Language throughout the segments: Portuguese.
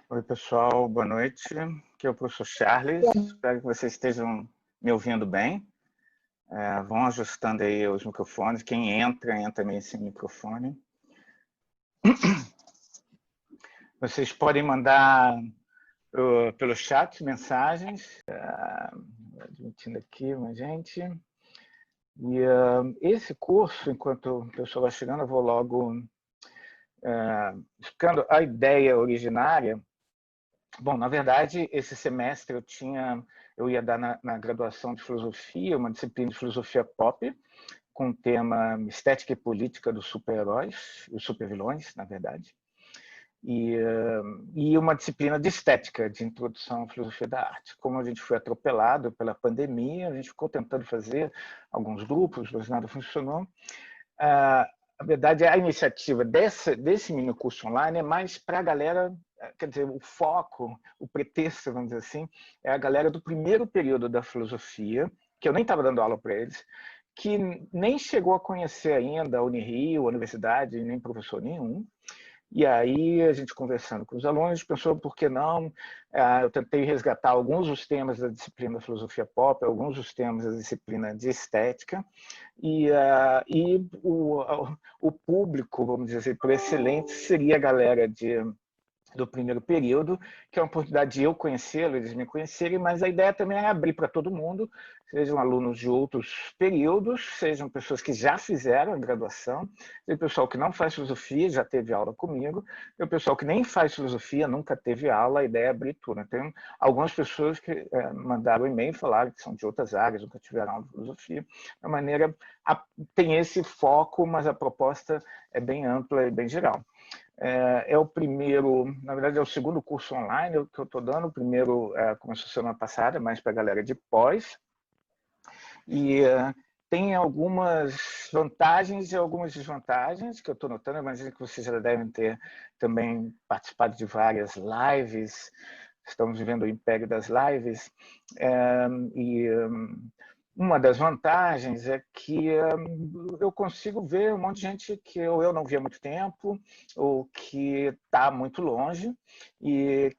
Oi, pessoal, boa noite. Aqui é o professor Charles. Espero que vocês estejam me ouvindo bem. Vão ajustando aí os microfones. Quem entra meio sem microfone. Vocês podem mandar pelo chat mensagens. Admitindo aqui uma gente. E esse curso, enquanto o pessoal vai chegando, eu vou logo explicando a ideia originária. Bom, na verdade, esse semestre eu ia dar na graduação de filosofia, uma disciplina de filosofia pop, com o tema estética e política dos super-heróis, os super-vilões, na verdade, e uma disciplina de estética, de introdução à filosofia da arte. Como a gente foi atropelado pela pandemia, a gente ficou tentando fazer alguns grupos, mas nada funcionou. Na verdade, a iniciativa desse mini curso online é mais para a galera, quer dizer, o foco, o pretexto, vamos dizer assim, é a galera do primeiro período da filosofia, que eu nem estava dando aula para eles, que nem chegou a conhecer ainda a Unirio, a universidade, nem professor nenhum. E aí, a gente conversando com os alunos, pensou, por que não? Eu tentei resgatar alguns dos temas da disciplina de filosofia pop, alguns dos temas da disciplina de estética, e o público, vamos dizer assim, por excelente, seria a galera do primeiro período, que é uma oportunidade de eu conhecê-lo, eles me conhecerem, mas a ideia também é abrir para todo mundo, sejam alunos de outros períodos, sejam pessoas que já fizeram a graduação, tem pessoal que não faz filosofia, já teve aula comigo, tem o pessoal que nem faz filosofia, nunca teve aula, a ideia é abrir tudo. Tem algumas pessoas que mandaram e-mail e falaram que são de outras áreas, nunca tiveram aula de filosofia. De maneira, tem esse foco, mas a proposta é bem ampla e bem geral. É o primeiro, na verdade é o segundo curso online que eu estou dando. O primeiro começou semana passada, mais para a galera de pós. E tem algumas vantagens e algumas desvantagens que eu estou notando. Eu imagino que vocês já devem ter também participado de várias lives. Estamos vivendo o império das lives. Uma das vantagens é que eu consigo ver um monte de gente que eu não via há muito tempo, ou que está muito longe, e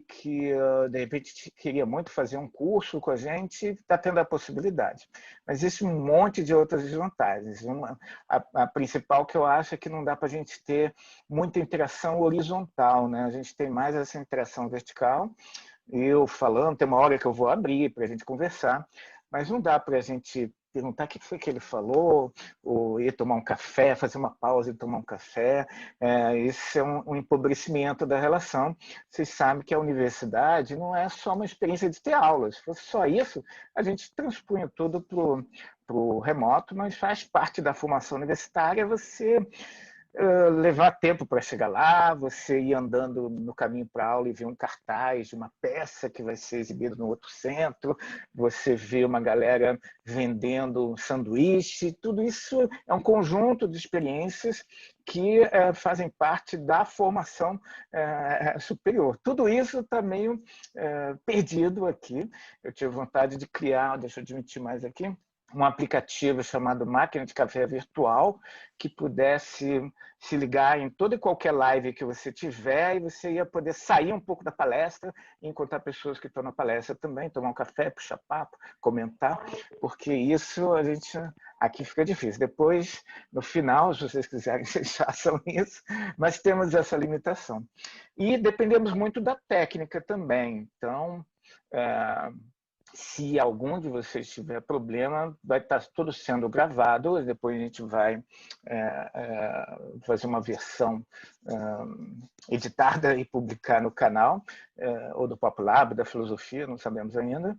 que, de repente, queria muito fazer um curso com a gente, está tendo a possibilidade. Mas existe um monte de outras desvantagens. A principal que eu acho é que não dá para a gente ter muita interação horizontal, né? A gente tem mais essa interação vertical, eu falando, tem uma hora que eu vou abrir para a gente conversar, mas não dá para a gente perguntar o que foi que ele falou, ou ir tomar um café, fazer uma pausa e tomar um café. Isso é um empobrecimento da relação. Vocês sabem que a universidade não é só uma experiência de ter aulas. Se fosse só isso, a gente transpunha tudo para o remoto, mas faz parte da formação universitária você levar tempo para chegar lá, você ir andando no caminho para a aula e ver um cartaz de uma peça que vai ser exibida no outro centro, você vê uma galera vendendo sanduíche, tudo isso é um conjunto de experiências que fazem parte da formação superior. Tudo isso está meio perdido aqui. Eu tive vontade de criar, deixa eu admitir mais aqui, um aplicativo chamado Máquina de Café Virtual, que pudesse se ligar em toda e qualquer live que você tiver, e você ia poder sair um pouco da palestra e encontrar pessoas que estão na palestra também, tomar um café, puxar papo, comentar, porque isso a gente aqui fica difícil. Depois, no final, se vocês quiserem, vocês façam isso, mas temos essa limitação. E dependemos muito da técnica também. Então, se algum de vocês tiver problema, vai estar tudo sendo gravado, depois a gente vai fazer uma versão editada e publicar no canal, ou do Pop Lab, da filosofia, não sabemos ainda,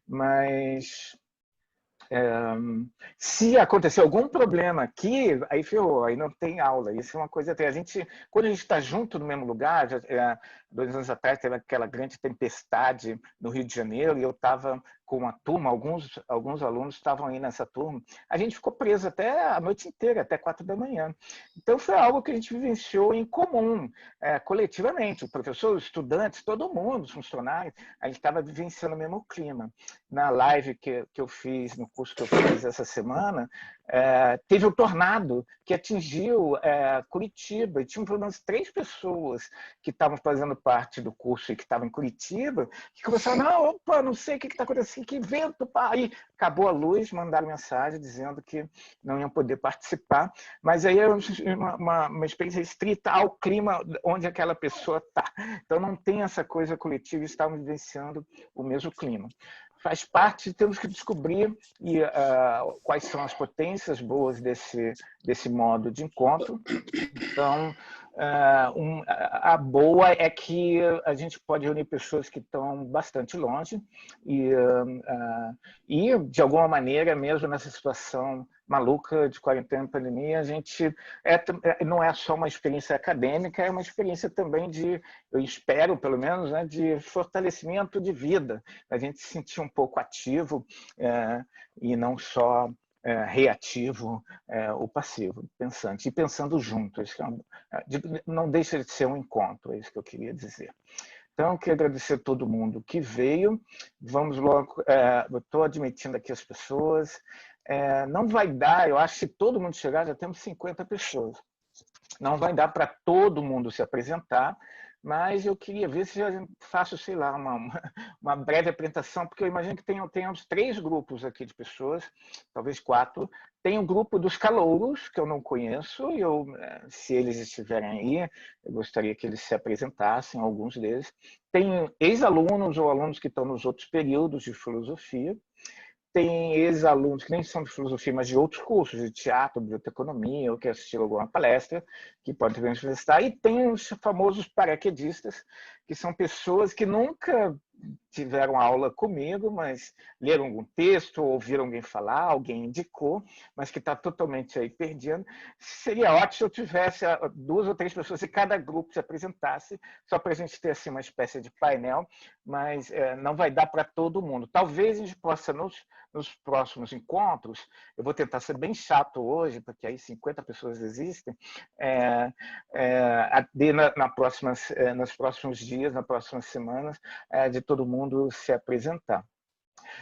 mas se acontecer algum problema aqui, aí ferrou, aí não tem aula. Isso é uma coisa. Quando a gente está junto no mesmo lugar, 2 anos atrás teve aquela grande tempestade no Rio de Janeiro, e eu estava com uma turma, alguns alunos estavam aí nessa turma, a gente ficou preso até a noite inteira, até 4 da manhã. Então foi algo que a gente vivenciou em comum, coletivamente, o professor, os estudantes, todo mundo, os funcionários, a gente estava vivenciando o mesmo clima. Na live que eu fiz, no curso que eu fiz essa semana, teve o tornado que atingiu Curitiba, e tinham pelo menos 3 pessoas que estavam fazendo parte do curso e que estavam em Curitiba, que começaram, não, opa, não sei o que está acontecendo, que vento, pá. Aí acabou a luz, mandaram mensagem dizendo que não iam poder participar, mas aí é uma experiência restrita ao clima onde aquela pessoa está. Então não tem essa coisa coletiva, estavam vivenciando o mesmo clima. Faz parte, temos que descobrir quais são as potências boas desse modo de encontro. Então, a boa é que a gente pode reunir pessoas que estão bastante longe e, de alguma maneira, mesmo nessa situação maluca de quarentena e pandemia, a gente não é só uma experiência acadêmica, é uma experiência também de, eu espero, pelo menos, né, de fortalecimento de vida, a gente se sentir um pouco ativo e não só reativo ou passivo, pensante, e pensando junto. Não deixa de ser um encontro, é isso que eu queria dizer. Então, eu queria agradecer a todo mundo que veio. Vamos logo, eu estou admitindo aqui as pessoas. Não vai dar, eu acho que se todo mundo chegar, já temos 50 pessoas. Não vai dar para todo mundo se apresentar, mas eu queria ver se eu faço, sei lá, uma breve apresentação, porque eu imagino que tenhamos 3 grupos aqui de pessoas, talvez 4. Tem o grupo dos calouros, que eu não conheço, e se eles estiverem aí, eu gostaria que eles se apresentassem, alguns deles. Tem ex-alunos ou alunos que estão nos outros períodos de filosofia. Tem ex-alunos que nem são de filosofia, mas de outros cursos, de teatro, biblioteconomia, ou que assistiram alguma palestra, que podem vir visitar. E tem os famosos paraquedistas, que são pessoas que nunca tiveram aula comigo, mas leram algum texto, ouviram alguém falar, alguém indicou, mas que está totalmente aí perdido. Seria ótimo se eu tivesse 2 ou 3 pessoas e cada grupo se apresentasse, só para a gente ter assim, uma espécie de painel, mas não vai dar para todo mundo. Talvez a gente possa, nos próximos encontros, eu vou tentar ser bem chato hoje, porque aí 50 pessoas existem, nos próximos dias, nas próximas semanas, de todo mundo se apresentar.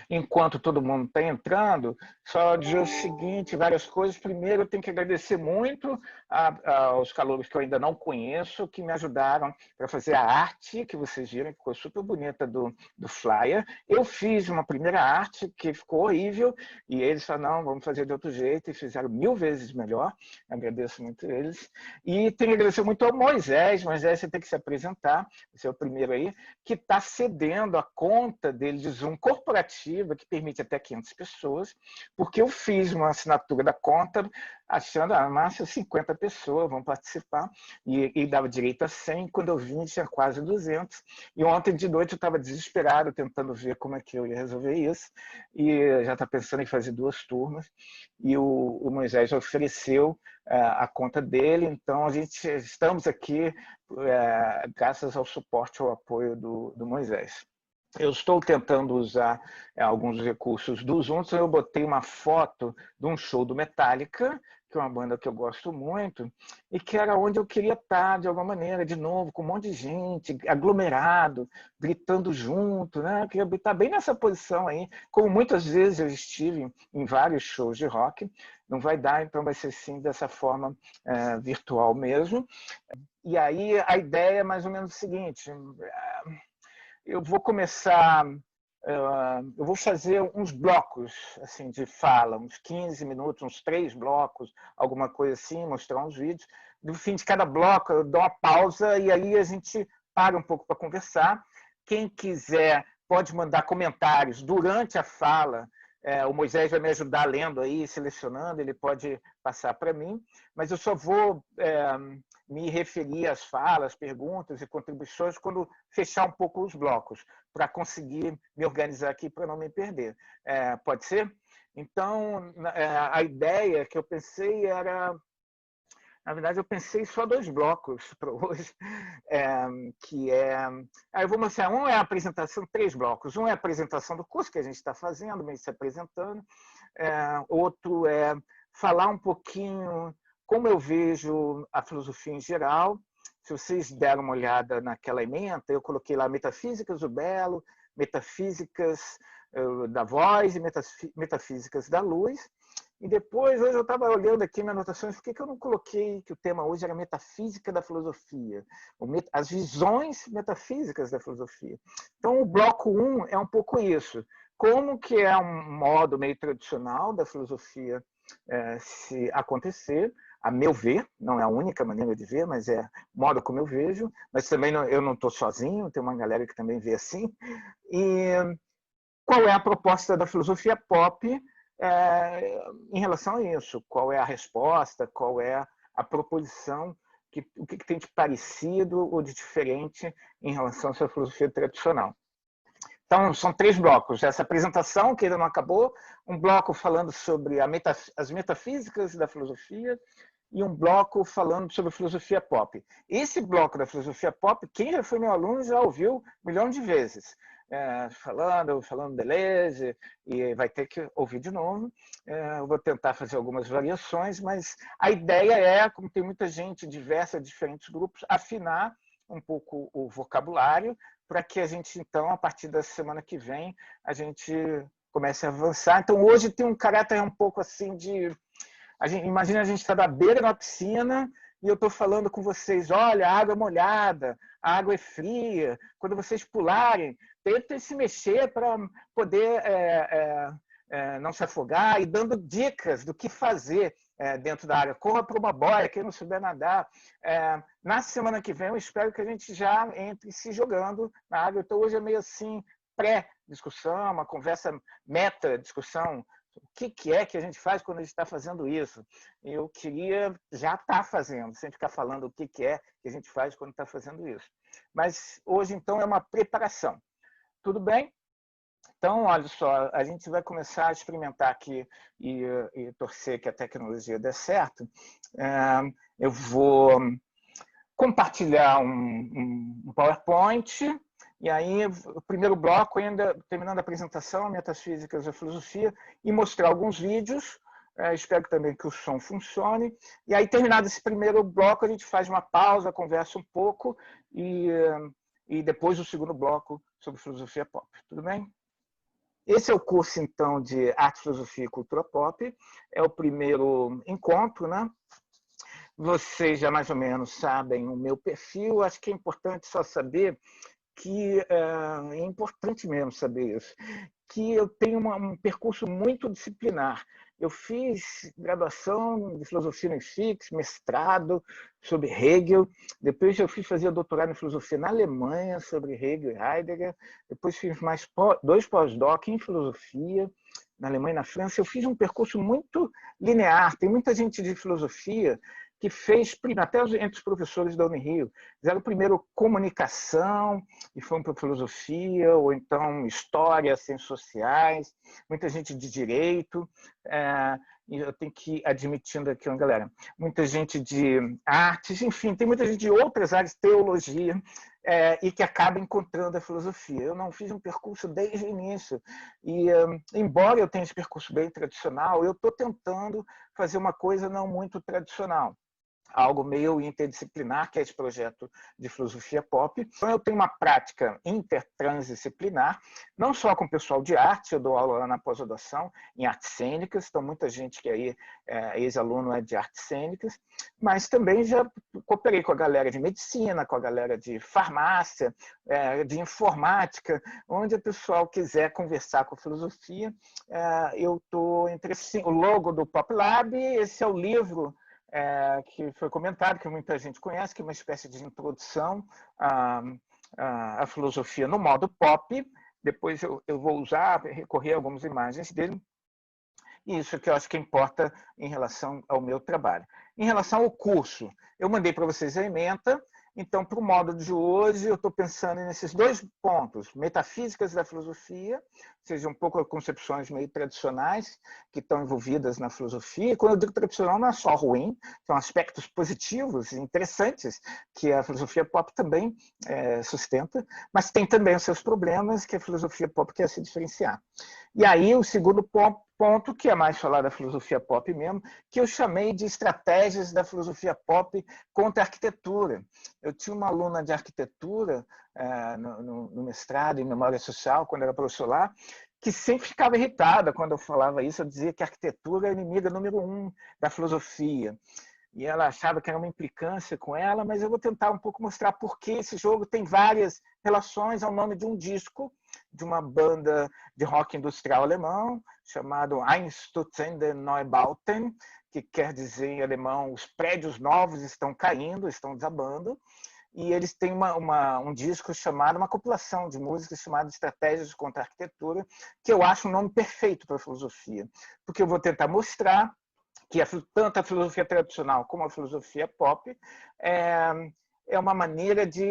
Enquanto todo mundo está entrando, só dizer o seguinte, várias coisas. Primeiro, eu tenho que agradecer muito aos calouros que eu ainda não conheço, que me ajudaram para fazer a arte, que vocês viram, que ficou super bonita do flyer. Eu fiz uma primeira arte que ficou horrível, e eles falaram, não, vamos fazer de outro jeito, e fizeram 1000 vezes melhor. Agradeço muito eles. E tenho que agradecer muito ao Moisés. Moisés, você tem que se apresentar, você é o primeiro aí, que está cedendo a conta dele de Zoom corporativa, que permite até 500 pessoas, porque eu fiz uma assinatura da conta achando, massa, 50 pessoas vão participar, e dava direito a 100, quando eu vim tinha quase 200, e ontem de noite eu estava desesperado, tentando ver como é que eu ia resolver isso, e já está pensando em fazer 2 turmas, e o Moisés ofereceu a conta dele, então estamos aqui graças ao suporte, ao apoio do Moisés. Eu estou tentando usar alguns recursos dos Zoom, então eu botei uma foto de um show do Metallica, que é uma banda que eu gosto muito, e que era onde eu queria estar, de alguma maneira, de novo, com um monte de gente, aglomerado, gritando junto, né? Eu queria estar bem nessa posição aí, como muitas vezes eu estive em vários shows de rock. Não vai dar, então vai ser sim dessa forma virtual mesmo. E aí a ideia é mais ou menos o seguinte, eu vou começar, eu vou fazer uns blocos assim, de fala, uns 15 minutos, uns 3 blocos, alguma coisa assim, mostrar uns vídeos. No fim de cada bloco, eu dou uma pausa e aí a gente para um pouco para conversar. Quem quiser pode mandar comentários durante a fala. O Moisés vai me ajudar lendo aí, selecionando, ele pode passar para mim, mas eu só vou me referir às falas, perguntas e contribuições quando fechar um pouco os blocos, para conseguir me organizar aqui para não me perder. Pode ser? Então, a ideia que eu pensei era... Na verdade, eu pensei só 2 blocos para hoje, que eu vou mostrar, um é a apresentação, 3 blocos. Um é a apresentação do curso que a gente está fazendo, meio se apresentando. Outro é falar um pouquinho como eu vejo a filosofia em geral. Se vocês deram uma olhada naquela ementa, eu coloquei lá Metafísicas do Belo, Metafísicas da Voz e Metafísicas da Luz. E depois, hoje eu estava olhando aqui minhas anotações, por que eu não coloquei que o tema hoje era metafísica da filosofia, as visões metafísicas da filosofia. Então, o bloco 1 é um pouco isso. Como que é um modo meio tradicional da filosofia se acontecer, a meu ver, não é a única maneira de ver, mas é o modo como eu vejo, mas também eu não estou sozinho, tem uma galera que também vê assim. E qual é a proposta da filosofia pop em relação a isso? Qual é a resposta? Qual é a proposição? O que tem de parecido ou de diferente em relação à sua filosofia tradicional? Então, são 3 blocos. Essa apresentação, que ainda não acabou, um bloco falando sobre as metafísicas da filosofia e um bloco falando sobre filosofia pop. Esse bloco da filosofia pop, quem já foi meu aluno já ouviu 1 milhão de vezes. Falando Deleuze, e vai ter que ouvir de novo. Eu vou tentar fazer algumas variações, mas a ideia é, como tem muita gente diversa, diferentes grupos, afinar um pouco o vocabulário para que a gente, então, a partir da semana que vem, a gente comece a avançar. Então, hoje tem um caráter um pouco assim de... Imagina a gente está na beira da piscina e eu estou falando com vocês, olha, a água é molhada, a água é fria, quando vocês pularem, tentem se mexer para poder não se afogar e dando dicas do que fazer dentro da água. Corra para uma boia, quem não souber nadar. Na semana que vem, eu espero que a gente já entre se jogando na água. Então, hoje é meio assim, pré-discussão, uma conversa meta-discussão. O que é que a gente faz quando a gente está fazendo isso? Eu queria já estar fazendo, sem ficar falando o que é que a gente faz quando está fazendo isso. Mas hoje, então, é uma preparação. Tudo bem? Então, olha só, a gente vai começar a experimentar aqui e torcer que a tecnologia dê certo. Eu vou compartilhar um PowerPoint, e aí o primeiro bloco, ainda terminando a apresentação, metafísicas da filosofia, e mostrar alguns vídeos. Espero também que o som funcione. E aí, terminado esse primeiro bloco, a gente faz uma pausa, conversa um pouco, e depois o segundo bloco sobre filosofia pop. Tudo bem? Esse é o curso, então, de Arte, Filosofia e Cultura Pop. É o primeiro encontro, né? Vocês já mais ou menos sabem o meu perfil. Acho que é importante só saber que é importante mesmo saber isso, que eu tenho um percurso muito disciplinar. Eu fiz graduação de filosofia no IFIX, mestrado sobre Hegel, depois eu fui fazer doutorado em filosofia na Alemanha sobre Hegel e Heidegger, depois fiz mais 2 pós-doc em filosofia na Alemanha e na França. Eu fiz um percurso muito linear. Tem muita gente de filosofia que fez, até entre os professores da Unirio, fizeram primeiro comunicação e foram para filosofia, ou então história, ciências sociais, muita gente de direito, e eu tenho que ir admitindo aqui, galera, muita gente de artes, enfim, tem muita gente de outras áreas, teologia, e que acaba encontrando a filosofia. Eu não fiz um percurso desde o início, e embora eu tenha esse percurso bem tradicional, eu estou tentando fazer uma coisa não muito tradicional, algo meio interdisciplinar, que é esse projeto de filosofia pop. Então, eu tenho uma prática intertransdisciplinar, não só com o pessoal de arte, eu dou aula lá na pós-graduação em artes cênicas, então muita gente que aí ex-aluno é de artes cênicas, mas também já cooperei com a galera de medicina, com a galera de farmácia, de informática, onde o pessoal quiser conversar com filosofia, eu estou entre o logo do Pop Lab, esse é o livro que foi comentado, que muita gente conhece, que é uma espécie de introdução à filosofia no modo pop. Depois eu vou recorrer a algumas imagens dele. E isso que eu acho que importa em relação ao meu trabalho. Em relação ao curso, eu mandei para vocês a ementa. Então, para o módulo de hoje, eu estou pensando nesses 2 pontos, metafísicas da filosofia, ou seja, um pouco concepções meio tradicionais que estão envolvidas na filosofia. E quando eu digo tradicional, não é só ruim, são aspectos positivos e interessantes que a filosofia pop também sustenta, mas tem também os seus problemas que a filosofia pop quer se diferenciar. E aí, o segundo ponto, que é mais falar da filosofia pop mesmo, que eu chamei de estratégias da filosofia pop contra a arquitetura. Eu tinha uma aluna de arquitetura no mestrado em memória social, quando era professor lá, que sempre ficava irritada quando eu falava isso. Eu dizia que a arquitetura é a inimiga número 1 da filosofia. E ela achava que era uma implicância com ela, mas eu vou tentar um pouco mostrar por que esse jogo tem várias relações ao nome de um disco de uma banda de rock industrial alemão chamado Einstürzende Neubauten, que quer dizer em alemão os prédios novos estão caindo, estão desabando. E eles têm um disco chamado, uma compilação de músicas chamada Estratégias contra a Arquitetura, que eu acho um nome perfeito para a filosofia, porque eu vou tentar mostrar que tanto a filosofia tradicional como a filosofia pop é uma maneira de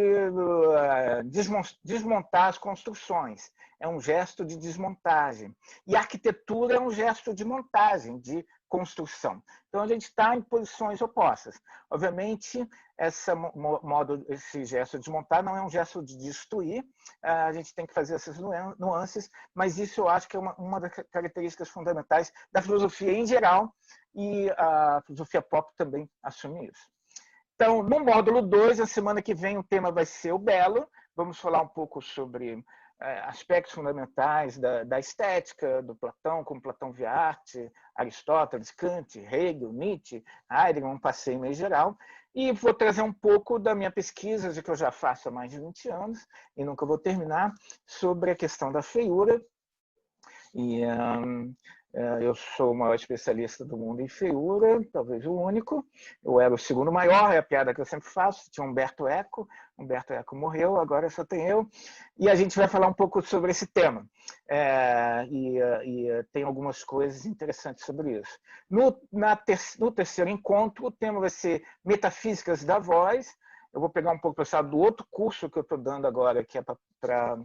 desmontar as construções, é um gesto de desmontagem. E a arquitetura é um gesto de montagem, de construção. Então, a gente está em posições opostas. Obviamente, esse gesto de desmontar não é um gesto de destruir, a gente tem que fazer essas nuances, mas isso eu acho que é uma das características fundamentais da filosofia em geral, e a filosofia pop também assume isso. Então, no módulo 2, a semana que vem, o tema vai ser o belo. Vamos falar um pouco sobre aspectos fundamentais da estética do Platão, como Platão via arte, Aristóteles, Kant, Hegel, Nietzsche, Heidegger, um passeio meio geral. E vou trazer um pouco da minha pesquisa, de que eu já faço há mais de 20 anos, e nunca vou terminar, sobre a questão da feiura. E eu sou o maior especialista do mundo em feiura, talvez o único. Eu era o segundo maior, é a piada que eu sempre faço. Tinha Humberto Eco morreu, agora só tem eu. E a gente vai falar um pouco sobre esse tema. Tem algumas coisas interessantes sobre isso. No terceiro encontro, o tema vai ser Metafísicas da Voz. Eu vou pegar um pouco, pessoal, do outro curso que eu estou dando agora, que é para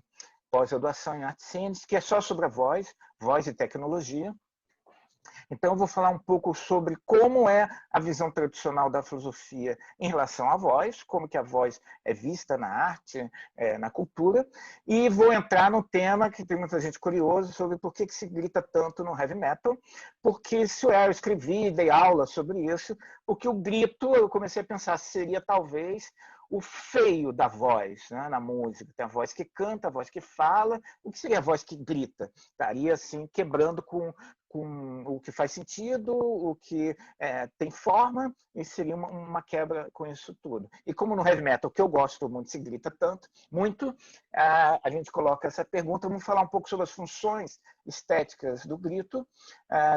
pós-graduação em Artes Cênicas, que é só sobre a voz e tecnologia. Então, eu vou falar um pouco sobre como é a visão tradicional da filosofia em relação à voz, como que a voz é vista na arte, na cultura, e vou entrar no tema que tem muita gente curiosa sobre por que se grita tanto no heavy metal, porque eu escrevi, dei aula sobre isso, porque o grito, eu comecei a pensar, seria talvez o feio da voz, né, na música. Tem a voz que canta, a voz que fala. O que seria a voz que grita? Estaria assim, quebrando com o que faz sentido, o que tem forma, e seria uma quebra com isso tudo. E como no heavy metal, que eu gosto muito, se grita muito, a gente coloca essa pergunta. Vamos falar um pouco sobre as funções estéticas do grito.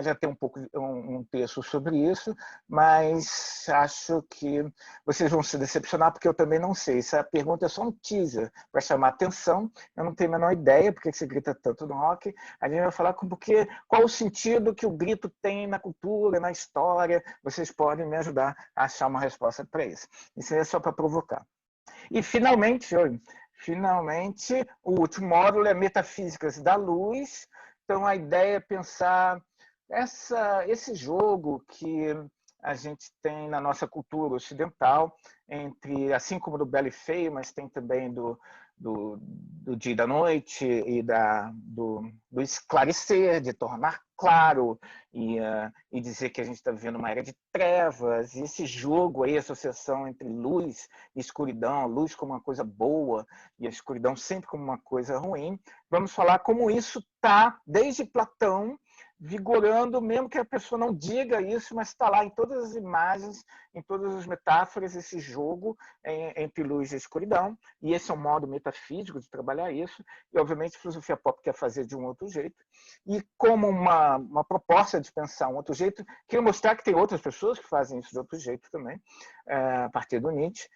Já tem um texto sobre isso, mas acho que vocês vão se decepcionar, porque eu também não sei. Essa pergunta é só um teaser para chamar atenção. Eu não tenho a menor ideia porque se grita tanto no rock. A gente vai falar qual o sentido que o grito tem na cultura, na história. Vocês podem me ajudar a achar uma resposta para isso. Isso é só para provocar. E, finalmente, o último módulo é Metafísicas da Luz. Então, a ideia é pensar esse jogo que a gente tem na nossa cultura ocidental, assim como do belo e feio, mas tem também do dia e da noite, e do esclarecer, de tornar claro, e dizer que a gente está vivendo uma era de trevas, e esse jogo aí, a associação entre luz e escuridão, a luz como uma coisa boa e a escuridão sempre como uma coisa ruim. Vamos falar como isso está, desde Platão, vigorando, mesmo que a pessoa não diga isso, mas está lá em todas as imagens, em todas as metáforas, esse jogo entre luz e escuridão. E esse é um modo metafísico de trabalhar isso. E, obviamente, a filosofia pop quer fazer de um outro jeito. E como uma proposta de pensar um outro jeito, queria mostrar que tem outras pessoas que fazem isso de outro jeito também, a partir do Nietzsche,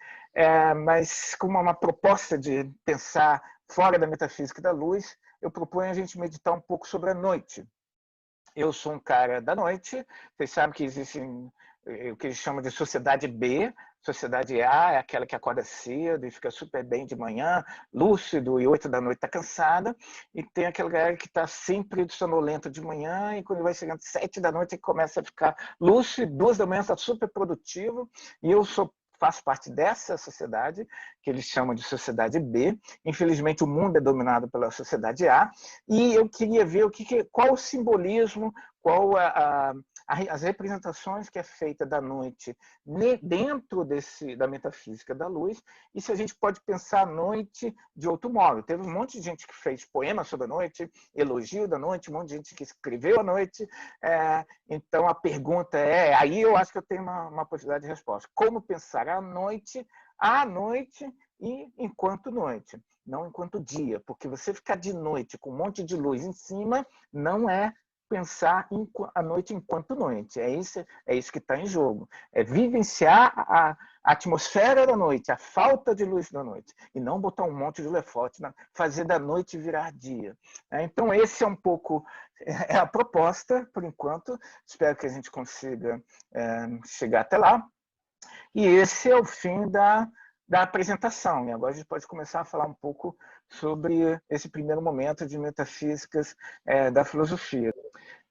mas como uma proposta de pensar fora da metafísica da luz, eu proponho a gente meditar um pouco sobre a noite. Eu sou um cara da noite. Vocês sabem que existe o que eles chamam de sociedade B. Sociedade A é aquela que acorda cedo e fica super bem de manhã, lúcido, e 8 da noite está cansada. E tem aquela galera que está sempre sonolento de manhã, e quando vai chegando 7 da noite começa a ficar lúcido, 2 da manhã está super produtivo. E eu faço parte dessa sociedade, que eles chamam de sociedade B. Infelizmente, o mundo é dominado pela sociedade A. E eu queria ver qual o simbolismo, qual as representações que é feita da noite dentro da metafísica da luz, e se a gente pode pensar a noite de outro modo. Teve um monte de gente que fez poemas sobre a noite, elogio da noite, um monte de gente que escreveu a noite. Então, a pergunta aí eu acho que eu tenho uma possibilidade de resposta. Como pensar a noite e enquanto noite, não enquanto dia, porque você ficar de noite com um monte de luz em cima não é pensar a noite enquanto noite. É isso que está em jogo. É vivenciar a atmosfera da noite, a falta de luz da noite, e não botar um monte de holofote, fazer da noite virar dia. Então, esse é um pouco a proposta, por enquanto. Espero que a gente consiga chegar até lá. E esse é o fim da apresentação. E agora a gente pode começar a falar um pouco sobre esse primeiro momento de metafísicas da filosofia.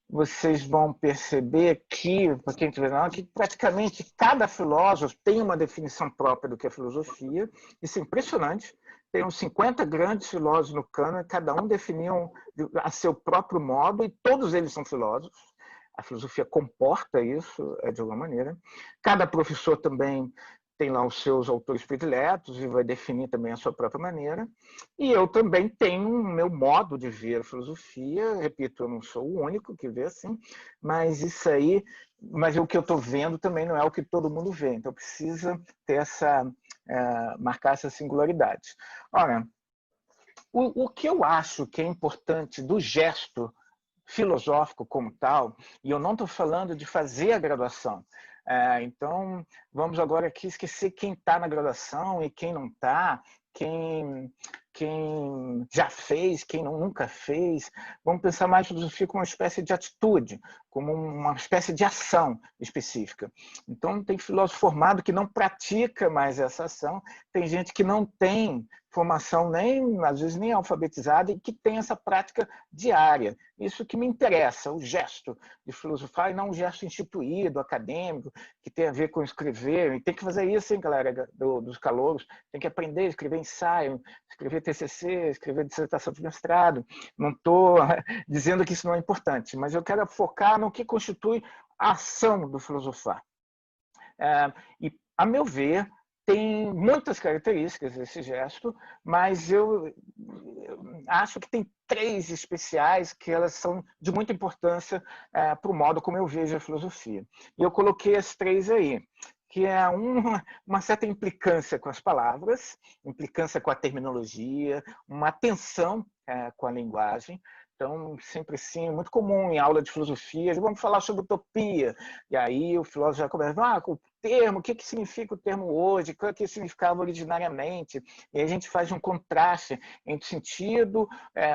Vocês vão perceber que, para quem estiver lá, que praticamente cada filósofo tem uma definição própria do que é filosofia. Isso é impressionante. Tem uns 50 grandes filósofos no cânone, cada um definiu a seu próprio modo, e todos eles são filósofos. A filosofia comporta isso, de alguma maneira. Cada professor também tem lá os seus autores prediletos e vai definir também a sua própria maneira. E eu também tenho o meu modo de ver a filosofia. Repito, eu não sou o único que vê assim, mas isso aí, mas o que eu estou vendo também não é o que todo mundo vê. Então precisa ter marcar essa singularidade. Olha, o que eu acho que é importante do gesto filosófico como tal, e eu não estou falando de fazer a graduação. Então, vamos agora aqui esquecer quem está na graduação e quem não está, quem já fez, quem nunca fez. Vamos pensar mais em filosofia como uma espécie de atitude, como uma espécie de ação específica. Então, tem filósofo formado que não pratica mais essa ação, tem gente que não tem formação, às vezes nem alfabetizada, e que tem essa prática diária. Isso que me interessa, o gesto de filosofar, e não um gesto instituído, acadêmico, que tem a ver com escrever. E tem que fazer isso, hein, galera, dos calouros. Tem que aprender a escrever ensaio, escrever TCC, escrever dissertação de mestrado. Não estou dizendo que isso não é importante, mas eu quero focar no que constitui a ação do filosofar. E, a meu ver, tem muitas características esse gesto, mas eu acho que tem 3 especiais que elas são de muita importância para o modo como eu vejo a filosofia. E eu coloquei as 3 aí, que é uma certa implicância com as palavras, implicância com a terminologia, uma atenção com a linguagem. Então, sempre assim, muito comum em aula de filosofia, vamos falar sobre utopia, e aí o filósofo já começa, o termo, o que significa o termo hoje, o que significava originariamente, e aí a gente faz um contraste entre o sentido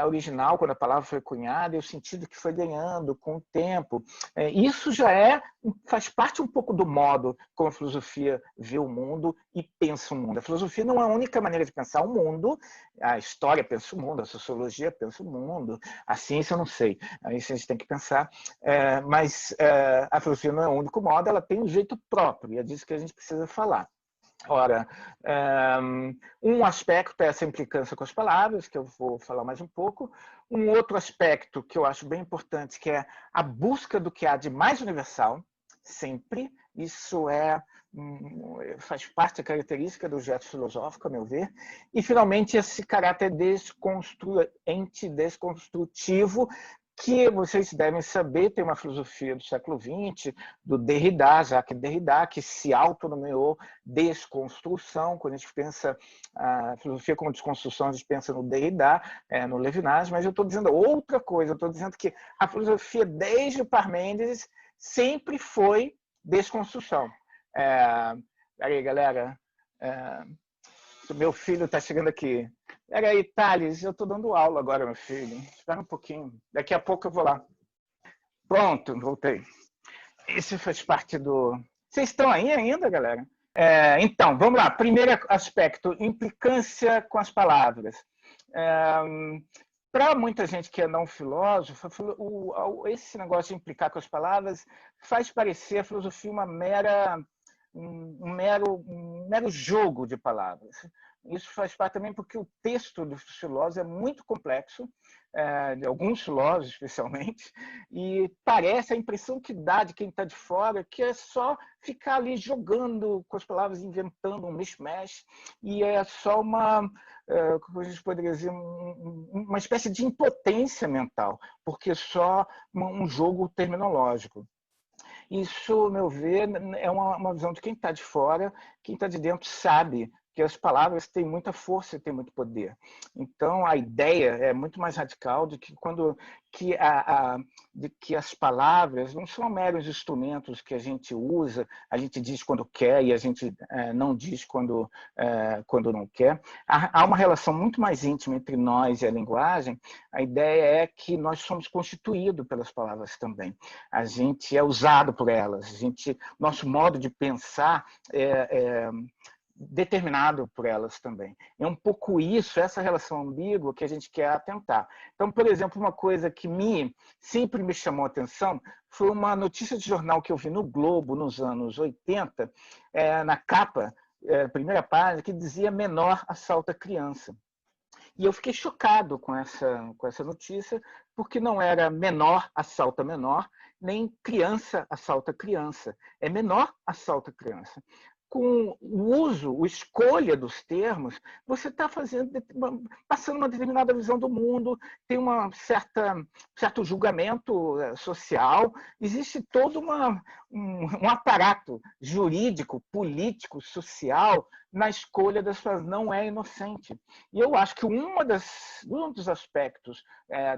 original, quando a palavra foi cunhada, e o sentido que foi ganhando com o tempo. Isso já faz parte um pouco do modo como a filosofia vê o mundo e pensa o mundo. A filosofia não é a única maneira de pensar o mundo, a história pensa o mundo, a sociologia pensa o mundo, a ciência eu não sei, aí a gente tem que pensar, mas a filosofia não é o único modo, ela tem um jeito próprio, e é disso que a gente precisa falar. Ora, um aspecto é essa implicância com as palavras, que eu vou falar mais um pouco. Um outro aspecto que eu acho bem importante, que é a busca do que há de mais universal, sempre. Isso faz parte da característica do gesto filosófico, a meu ver. E, finalmente, esse caráter desconstrutivo, que vocês devem saber, tem uma filosofia do século XX, do Derrida, Jacques Derrida, que se autonomeou desconstrução. Quando a gente pensa a filosofia como desconstrução, a gente pensa no Derrida, no Levinas, mas eu estou dizendo outra coisa, eu estou dizendo que a filosofia, desde o Parmênides, sempre foi desconstrução. Peraí, galera, meu filho está chegando aqui. Peraí, Thales, eu estou dando aula agora, meu filho. Espera um pouquinho. Daqui a pouco eu vou lá. Pronto, voltei. Esse faz parte do... Vocês estão aí ainda, galera? Então, vamos lá. Primeiro aspecto, implicância com as palavras. Para muita gente que é não filósofa, esse negócio de implicar com as palavras faz parecer a filosofia uma mera um mero jogo de palavras. Isso faz parte também porque o texto dos filósofos é muito complexo, de alguns filósofos especialmente, e parece, a impressão que dá de quem está de fora, que é só ficar ali jogando com as palavras, inventando um mishmash, e é só como a gente poderia dizer, uma espécie de impotência mental, porque é só um jogo terminológico. Isso, ao meu ver, é uma visão de quem está de fora. Quem está de dentro sabe que as palavras têm muita força e têm muito poder. Então, a ideia é muito mais radical de que de que as palavras não são meros instrumentos que a gente usa, a gente diz quando quer e a gente não diz quando não quer. Há uma relação muito mais íntima entre nós e a linguagem. A ideia é que nós somos constituídos pelas palavras também. A gente é usado por elas. Nosso modo de pensar é determinado por elas também. É um pouco isso, essa relação ambígua que a gente quer atentar. Então, por exemplo, uma coisa que sempre me chamou a atenção foi uma notícia de jornal que eu vi no Globo nos anos 80, na capa, primeira página, que dizia menor assalta criança. E eu fiquei chocado com essa notícia, porque não era menor assalta menor, nem criança assalta criança. É menor assalta criança. Com o uso, a escolha dos termos, você está passando uma determinada visão do mundo, tem certo julgamento social, existe todo um aparato jurídico, político, social na escolha das pessoas, não é inocente. E eu acho que um dos aspectos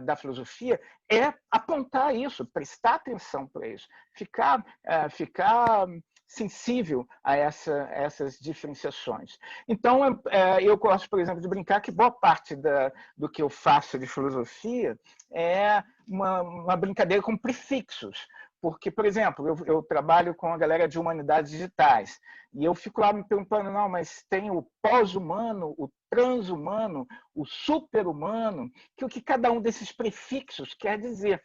da filosofia é apontar isso, prestar atenção para isso, ficar sensível a essas diferenciações. Então, eu gosto, por exemplo, de brincar que boa parte do que eu faço de filosofia é uma brincadeira com prefixos. Porque, por exemplo, eu trabalho com a galera de humanidades digitais e eu fico lá me perguntando, não, mas tem o pós-humano, o transhumano, o super-humano, que o que cada um desses prefixos quer dizer.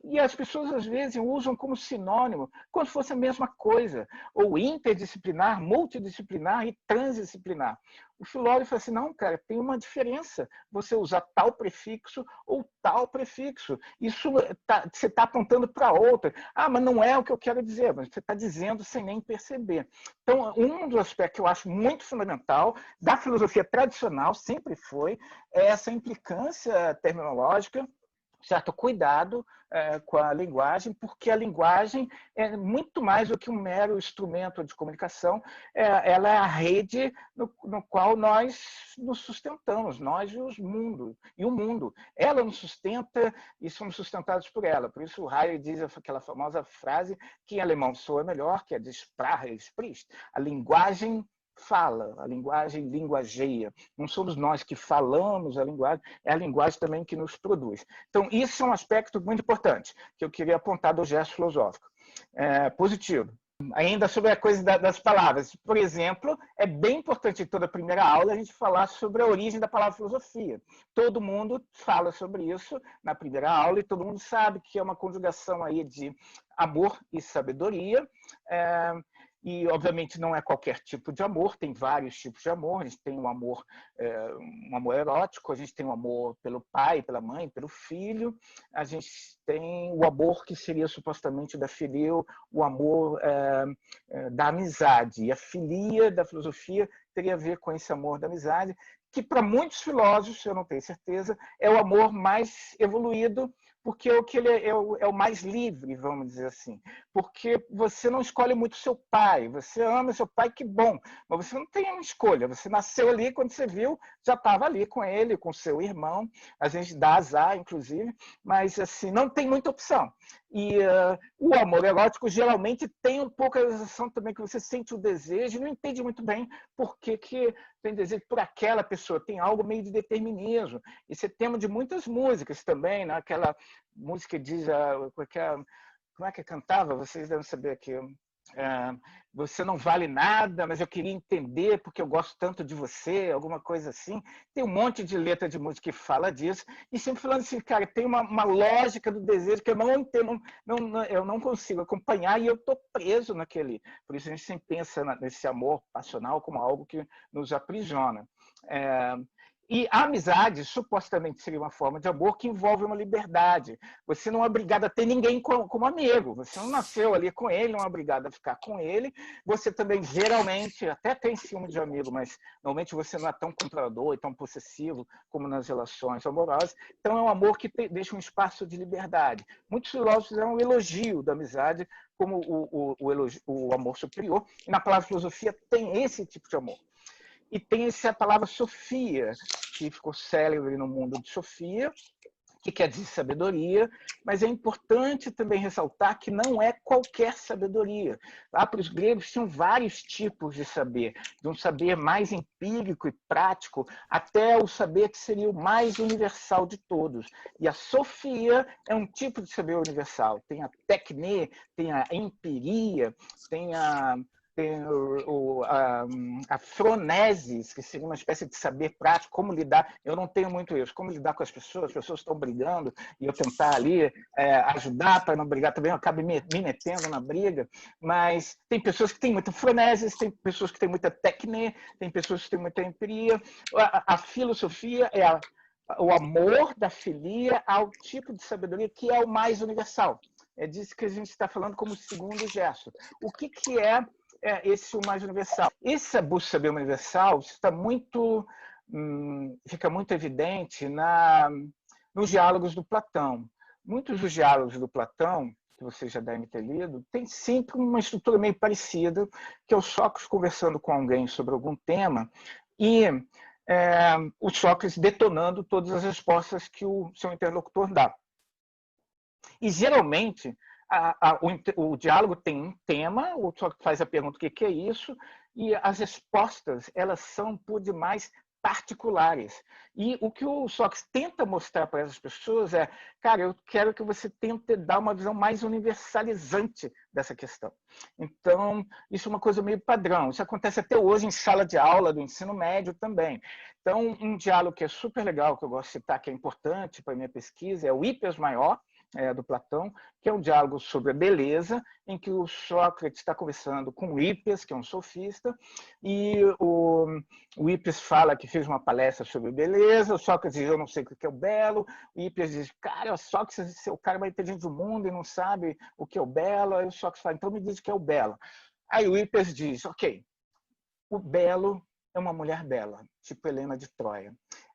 E as pessoas, às vezes, usam como sinônimo, como se fosse a mesma coisa, ou interdisciplinar, multidisciplinar e transdisciplinar. O filósofo fala assim, não, cara, tem uma diferença você usar tal prefixo ou tal prefixo. Isso você está apontando para outra. Ah, mas não é o que eu quero dizer, mas você está dizendo sem nem perceber. Então, um dos aspectos que eu acho muito fundamental da filosofia tradicional, sempre foi, é essa implicância terminológica, certo cuidado com a linguagem, porque a linguagem é muito mais do que um mero instrumento de comunicação, ela é a rede no qual nós nos sustentamos, nós e o mundo. Ela nos sustenta e somos sustentados por ela. Por isso o Heidegger diz aquela famosa frase que em alemão soa melhor, que é die Sprache spricht. A linguagem fala, a linguagem linguageia. Não somos nós que falamos a linguagem, é a linguagem também que nos produz. Então, isso é um aspecto muito importante que eu queria apontar do gesto filosófico. Positivo. Ainda sobre a coisa das palavras. Por exemplo, é bem importante em toda a primeira aula a gente falar sobre a origem da palavra filosofia. Todo mundo fala sobre isso na primeira aula e todo mundo sabe que é uma conjugação aí de amor e sabedoria. E, obviamente, não é qualquer tipo de amor, tem vários tipos de amor. A gente tem um amor erótico, a gente tem um amor pelo pai, pela mãe, pelo filho, a gente tem o amor que seria supostamente da filia, o amor da amizade. E a filia da filosofia teria a ver com esse amor da amizade, que para muitos filósofos, eu não tenho certeza, é o amor mais evoluído, porque é o mais livre, vamos dizer assim. Porque você não escolhe muito seu pai, você ama seu pai, que bom, mas você não tem uma escolha, você nasceu ali, quando você viu, já estava ali com ele, com seu irmão, a gente dá azar, inclusive, mas assim, não tem muita opção. E o amor erótico geralmente tem um pouco a sensação também que você sente o desejo e não entende muito bem por que tem desejo por aquela pessoa, tem algo meio de determinismo. Isso é tema de muitas músicas também, né? Aquela música que diz, como é que cantava? Vocês devem saber aqui. você não vale nada, mas eu queria entender porque eu gosto tanto de você, alguma coisa assim. Tem um monte de letra de música que fala disso, e sempre falando assim, cara, tem uma lógica do desejo que eu não entendo, eu não consigo acompanhar e eu estou preso naquele. Por isso a gente sempre pensa nesse amor passional como algo que nos aprisiona. E a amizade supostamente seria uma forma de amor que envolve uma liberdade. Você não é obrigado a ter ninguém como amigo. Você não nasceu ali com ele, não é obrigado a ficar com ele. Você também, geralmente, até tem ciúme de amigo, mas normalmente você não é tão controlador e tão possessivo como nas relações amorosas. Então é um amor que deixa um espaço de liberdade. Muitos filósofos fizeram um elogio da amizade como o amor superior. E na palavra filosofia tem esse tipo de amor. E tem essa palavra Sofia, que ficou célebre no mundo de Sofia, que quer dizer sabedoria, mas é importante também ressaltar que não é qualquer sabedoria. Lá para os gregos tinham vários tipos de saber, de um saber mais empírico e prático, até o saber que seria o mais universal de todos. E a Sofia é um tipo de saber universal. Tem a tecne, tem a empiria, tem a fronesis, que seria uma espécie de saber prático, como lidar. Eu não tenho muito isso, como lidar com as pessoas estão brigando, e eu tentar ali ajudar para não brigar também, eu acabo me metendo na briga, mas tem pessoas que têm muita fronesis, tem pessoas que têm muita tecne, tem pessoas que têm muita empiria. A filosofia é o amor da filia ao tipo de sabedoria que é o mais universal. É disso que a gente está falando como segundo gesto. O que é esse o mais universal? Essa busca de saber universal está fica muito evidente nos diálogos do Platão. Muitos dos diálogos do Platão, que vocês já devem ter lido, tem sempre uma estrutura meio parecida, que é o Sócrates conversando com alguém sobre algum tema e o Sócrates detonando todas as respostas que o seu interlocutor dá. E, geralmente, o diálogo tem um tema, o Sócrates faz a pergunta o que é isso, e as respostas elas são, por demais, particulares. E o que o Sócrates tenta mostrar para essas pessoas é, cara, eu quero que você tente dar uma visão mais universalizante dessa questão. Então, isso é uma coisa meio padrão. Isso acontece até hoje em sala de aula do ensino médio também. Então, um diálogo que é super legal, que eu gosto de citar, que é importante para a minha pesquisa, é o Hípias Maior, do Platão, que é um diálogo sobre a beleza, em que o Sócrates está conversando com o Hípias, que é um sofista, e o Hípias fala que fez uma palestra sobre beleza, o Sócrates diz, eu não sei o que é o belo, o Hípias diz, cara, o Sócrates é o cara mais inteligente do mundo e não sabe o que é o belo, aí o Sócrates fala, então me diz o que é o belo. Aí o Hípias diz, ok, o belo é uma mulher bela, tipo Helena de Troia.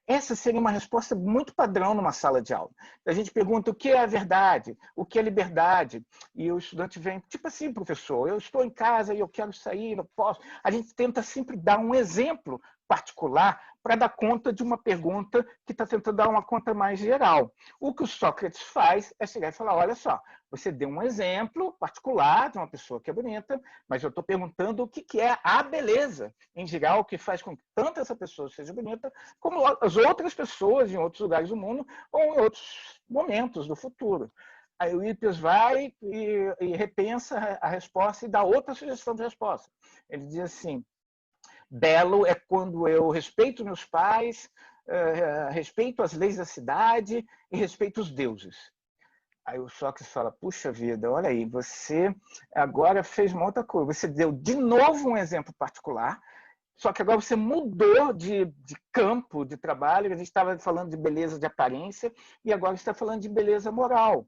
Essa seria uma resposta muito padrão numa sala de aula. A gente pergunta o que é a verdade, o que é liberdade, e o estudante vem, tipo assim, professor, eu estou em casa e eu quero sair, não posso. A gente tenta sempre dar um exemplo particular para dar conta de uma pergunta que está tentando dar uma conta mais geral. O que o Sócrates faz é chegar e falar, olha só, você deu um exemplo particular de uma pessoa que é bonita, mas eu estou perguntando o que é a beleza, em geral, o que faz com que tanto essa pessoa seja bonita, como as outras pessoas em outros lugares do mundo ou em outros momentos do futuro. Aí o Hípias vai e repensa a resposta e dá outra sugestão de resposta. Ele diz assim, belo é quando eu respeito meus pais, respeito as leis da cidade e respeito os deuses. Aí o Sócrates fala, puxa vida, olha aí, você agora fez uma outra coisa. Você deu de novo um exemplo particular, só que agora você mudou de campo de trabalho, a gente estava falando de beleza de aparência, e agora está falando de beleza moral.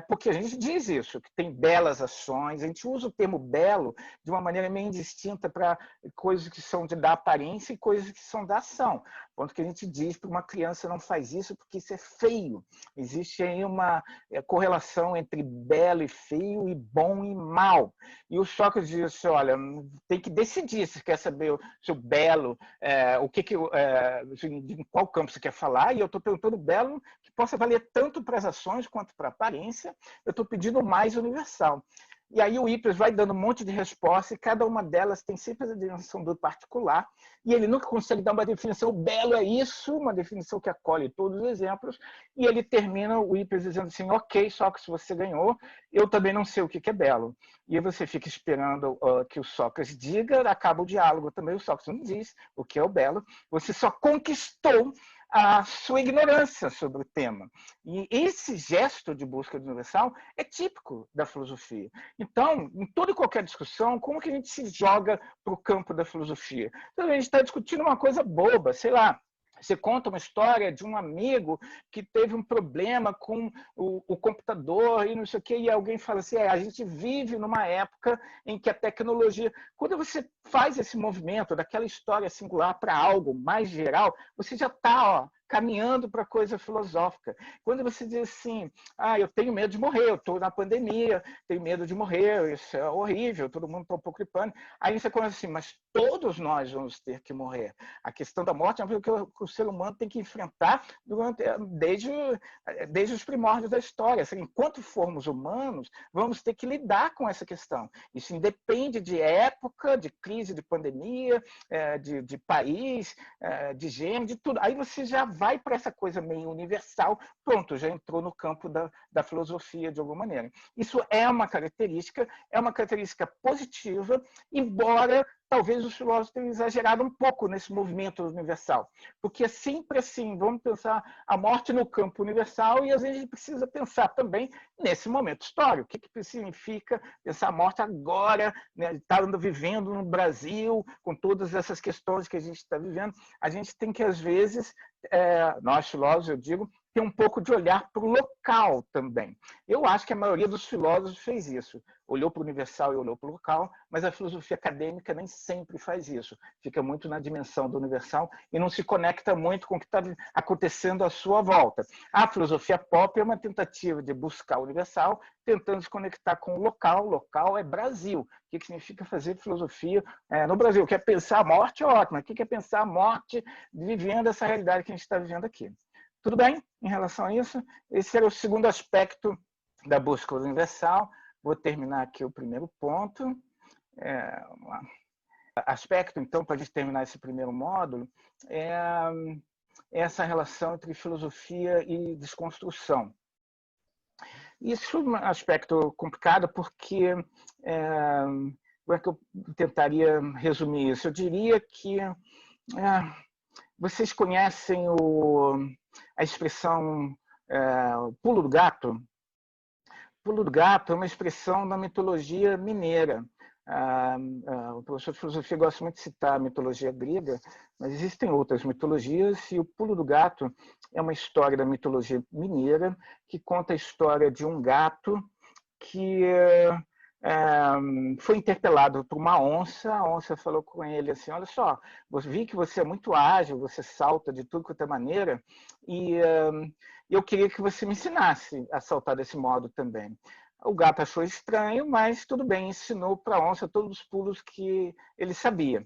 Porque a gente diz isso, que tem belas ações, a gente usa o termo belo de uma maneira meio indistinta para coisas que são da aparência e coisas que são da ação. Ponto que a gente diz para uma criança não faz isso porque isso é feio. Existe aí uma correlação entre belo e feio e bom e mal. E o Sócrates diz assim, olha, tem que decidir se quer saber se o belo, em qual campo você quer falar, e eu estou perguntando belo que possa valer tanto para as ações quanto para a aparência, eu estou pedindo o mais universal. E aí o Hippias vai dando um monte de respostas e cada uma delas tem sempre a dimensão do particular e ele nunca consegue dar uma definição. O belo é isso, uma definição que acolhe todos os exemplos, e ele termina o Hippias dizendo assim, ok, Sócrates, você ganhou, eu também não sei o que é belo. E aí você fica esperando que o Sócrates diga, acaba o diálogo também, o Sócrates não diz o que é o belo, você só conquistou a sua ignorância sobre o tema. E esse gesto de busca do universal é típico da filosofia. Então, em toda e qualquer discussão, como que a gente se joga para o campo da filosofia? Então, a gente está discutindo uma coisa boba, sei lá, você conta uma história de um amigo que teve um problema com o computador e não sei o quê, e alguém fala assim, a gente vive numa época em que a tecnologia... Quando você faz esse movimento daquela história singular para algo mais geral, você já está caminhando para a coisa filosófica. Quando você diz assim, eu tenho medo de morrer, eu estou na pandemia, tenho medo de morrer, isso é horrível, todo mundo está um pouco de pânico. Aí você começa assim, mas todos nós vamos ter que morrer. A questão da morte é algo que o ser humano tem que enfrentar desde os primórdios da história. Assim, enquanto formos humanos, vamos ter que lidar com essa questão. Isso independe de época, de crise, de pandemia, de país, de gênero, de tudo. Aí você já vai para essa coisa meio universal, pronto, já entrou no campo da filosofia de alguma maneira. Isso é uma característica positiva, embora talvez os filósofos tenham exagerado um pouco nesse movimento universal, porque é sempre assim, vamos pensar a morte no campo universal e às vezes a gente precisa pensar também nesse momento histórico, o que significa pensar a morte agora, né, estando vivendo no Brasil, com todas essas questões que a gente está vivendo, a gente tem que às vezes, nós filósofos, eu digo, ter um pouco de olhar para o local também. Eu acho que a maioria dos filósofos fez isso. Olhou para o universal e olhou para o local, mas a filosofia acadêmica nem sempre faz isso. Fica muito na dimensão do universal e não se conecta muito com o que está acontecendo à sua volta. A filosofia pop é uma tentativa de buscar o universal, tentando se conectar com o local. O local é Brasil. O que significa fazer filosofia no Brasil? Quer pensar a morte? Ótimo. O que é pensar a morte vivendo essa realidade que a gente está vivendo aqui? Tudo bem em relação a isso? Esse era o segundo aspecto da busca universal. Vou terminar aqui o primeiro ponto. Aspecto, então, para a gente terminar esse primeiro módulo, é essa relação entre filosofia e desconstrução. Isso é um aspecto complicado porque como é que eu tentaria resumir isso? Eu diria que vocês conhecem a expressão pulo do gato? Pulo do gato é uma expressão da mitologia mineira. O professor de filosofia gosta muito de citar a mitologia grega, mas existem outras mitologias, e o pulo do gato é uma história da mitologia mineira que conta a história de um gato que foi interpelado por uma onça. A onça falou com ele assim, olha só, vi que você é muito ágil, você salta de tudo quanto é maneira, e eu queria que você me ensinasse a saltar desse modo também. O gato achou estranho, mas tudo bem, ensinou para a onça todos os pulos que ele sabia.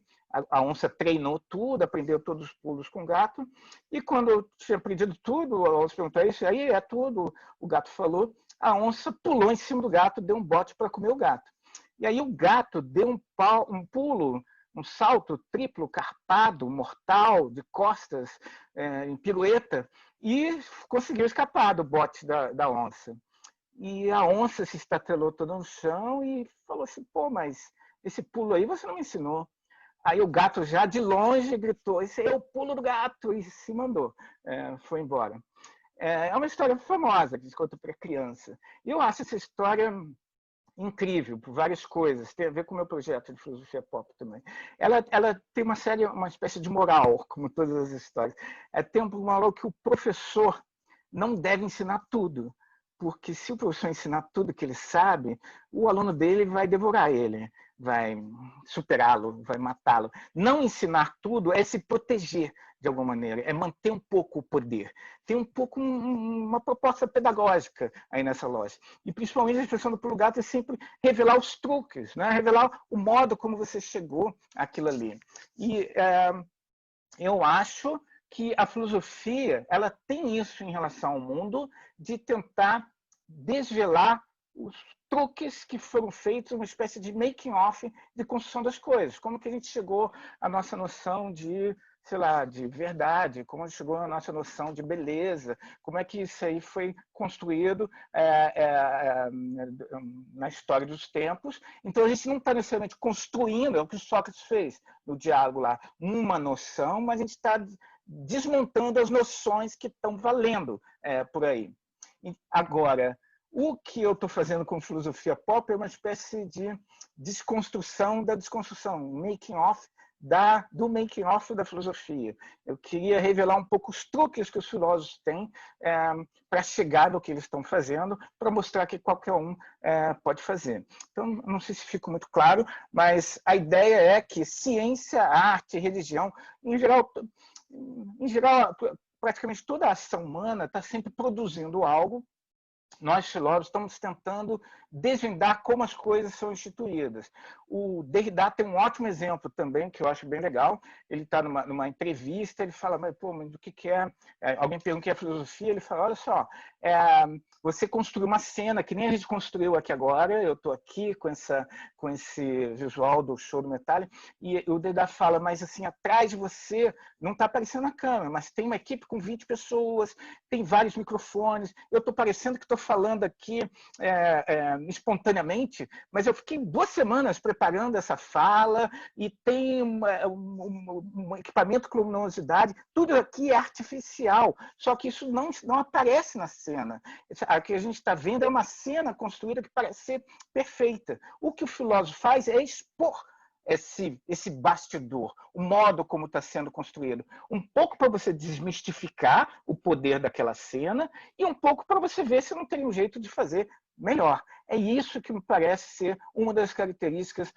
A onça treinou tudo, aprendeu todos os pulos com o gato, e quando eu tinha aprendido tudo, a onça perguntou, isso aí é tudo? O gato falou, a onça pulou em cima do gato, deu um bote para comer o gato. E aí o gato deu um pulo, um salto triplo, carpado, mortal, de costas, em pirueta, e conseguiu escapar do bote da onça. E a onça se estatelou toda no chão e falou assim, pô, mas esse pulo aí você não me ensinou. Aí o gato já de longe gritou, esse é o pulo do gato, e se mandou, foi embora. É uma história famosa que se conta para criança. E eu acho essa história incrível por várias coisas, tem a ver com o meu projeto de filosofia pop também. Ela tem uma espécie de moral, como todas as histórias. Tem uma moral que o professor não deve ensinar tudo, porque se o professor ensinar tudo que ele sabe, o aluno dele vai devorar ele, vai superá-lo, vai matá-lo. Não ensinar tudo é se proteger de alguma maneira, é manter um pouco o poder. Tem um pouco uma proposta pedagógica aí nessa loja. E principalmente a expressão do pulo gato é sempre revelar os truques, né? Revelar o modo como você chegou àquilo ali. E eu acho que a filosofia ela tem isso em relação ao mundo, de tentar desvelar os truques que foram feitos, uma espécie de making-off de construção das coisas. Como que a gente chegou à nossa noção de, sei lá, de verdade, como chegou à nossa noção de beleza, como é que isso aí foi construído na história dos tempos. Então, a gente não está necessariamente construindo, é o que Sócrates fez no diálogo lá, uma noção, mas a gente está desmontando as noções que estão valendo por aí. Agora, o que eu estou fazendo com filosofia pop é uma espécie de desconstrução da desconstrução, making-off do making-off da filosofia. Eu queria revelar um pouco os truques que os filósofos têm para chegar no que eles estão fazendo, para mostrar que qualquer um pode fazer. Então, não sei se ficou muito claro, mas a ideia é que ciência, arte, religião, em geral, praticamente toda a ação humana está sempre produzindo algo. Nós, filósofos, estamos tentando desvendar como as coisas são instituídas. O Derrida tem um ótimo exemplo também, que eu acho bem legal. Ele está numa entrevista, ele fala, mas o que é? Alguém pergunta o que é filosofia, ele fala, olha só, você construiu uma cena que nem a gente construiu aqui agora, eu estou aqui com esse visual do show do Metallica, e o Derrida fala, mas assim, atrás de você não está aparecendo a câmera, mas tem uma equipe com 20 pessoas, tem vários microfones, eu estou parecendo que estou falando aqui espontaneamente, mas eu fiquei 2 semanas preparando essa fala e tem um equipamento com luminosidade, tudo aqui é artificial, só que isso não aparece na cena. O que a gente está vendo é uma cena construída que parece ser perfeita. O que o filósofo faz é expor esse bastidor, o modo como está sendo construído. Um pouco para você desmistificar o poder daquela cena e um pouco para você ver se não tem um jeito de fazer melhor. É isso que me parece ser uma das características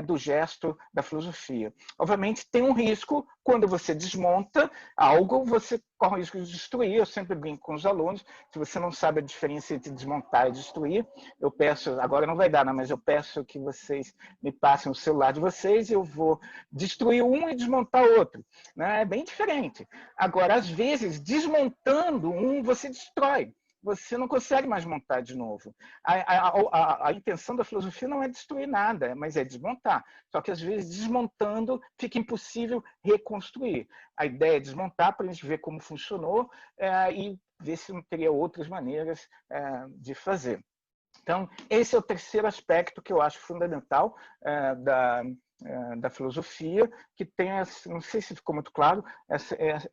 do gesto da filosofia. Obviamente, tem um risco, quando você desmonta algo, você corre o risco de destruir. Eu sempre brinco com os alunos, se você não sabe a diferença entre desmontar e destruir, eu peço, agora não vai dar, mas eu peço que vocês me passem o celular de vocês e eu vou destruir um e desmontar outro. É bem diferente. Agora, às vezes, desmontando um, você destrói. Você não consegue mais montar de novo. A intenção da filosofia não é destruir nada, mas é desmontar. Só que, às vezes, desmontando, fica impossível reconstruir. A ideia é desmontar para a gente ver como funcionou e ver se não teria outras maneiras de fazer. Então, esse é o terceiro aspecto que eu acho fundamental da filosofia, que tem, não sei se ficou muito claro,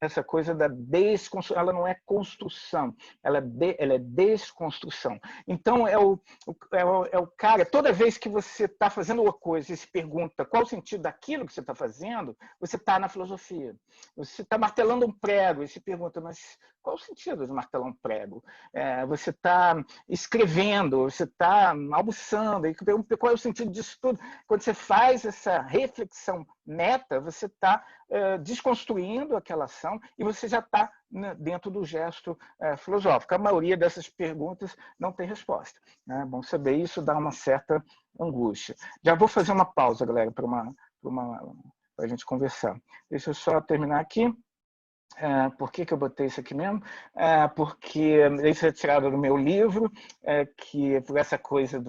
essa coisa da desconstrução. Ela não é construção, ela é desconstrução. Então, é o cara, toda vez que você está fazendo uma coisa e se pergunta qual o sentido daquilo que você está fazendo, você está na filosofia. Você está martelando um prego e se pergunta, mas qual o sentido de martelar um prego? Você está escrevendo, você está almoçando, e qual é o sentido disso tudo? Quando você faz essa reflexão meta, você está desconstruindo aquela ação e você já está dentro do gesto filosófico. A maioria dessas perguntas não tem resposta. É bom saber isso, dá uma certa angústia. Já vou fazer uma pausa, galera, para a gente conversar. Deixa eu só terminar aqui. Por que eu botei isso aqui mesmo? Porque isso é tirado do meu livro, que por essa coisa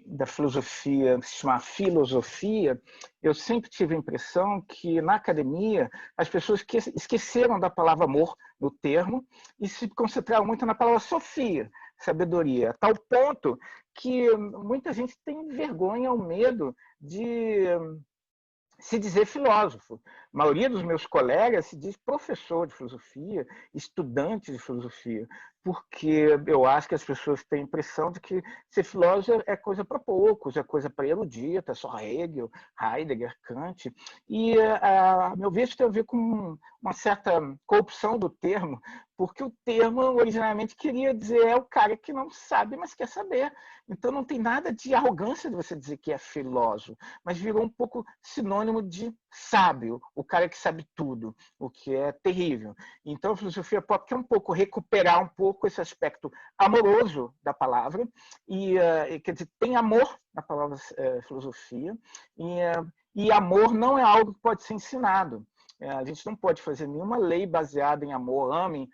da filosofia, se chama filosofia, eu sempre tive a impressão que na academia as pessoas esqueceram da palavra amor no termo e se concentraram muito na palavra sofia, sabedoria, a tal ponto que muita gente tem vergonha ou medo de se dizer filósofo. A maioria dos meus colegas se diz professor de filosofia, estudante de filosofia, porque eu acho que as pessoas têm a impressão de que ser filósofo é coisa para poucos, é coisa para erudita, só Hegel, Heidegger, Kant. E, a meu ver, isso tem a ver com uma certa corrupção do termo, porque o termo originalmente queria dizer é o cara que não sabe, mas quer saber. Então não tem nada de arrogância de você dizer que é filósofo, mas virou um pouco sinônimo de sábio, o cara que sabe tudo, o que é terrível. Então a filosofia pop quer um pouco recuperar um pouco esse aspecto amoroso da palavra, e quer dizer, tem amor na palavra filosofia, e amor não é algo que pode ser ensinado. A gente não pode fazer nenhuma lei baseada em amor, ame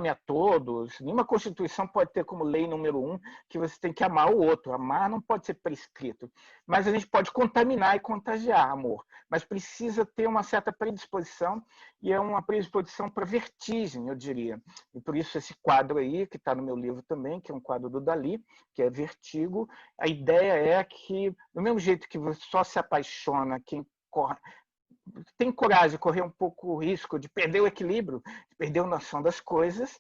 a todos. Nenhuma Constituição pode ter como lei número 1 que você tem que amar o outro. Amar não pode ser prescrito. Mas a gente pode contaminar e contagiar amor. Mas precisa ter uma certa predisposição, e é uma predisposição para vertigem, eu diria. E por isso esse quadro aí, que está no meu livro também, que é um quadro do Dalí, que é Vertigo, a ideia é que, do mesmo jeito que você só se apaixona quem tem coragem de correr um pouco o risco de perder o equilíbrio, de perder a noção das coisas,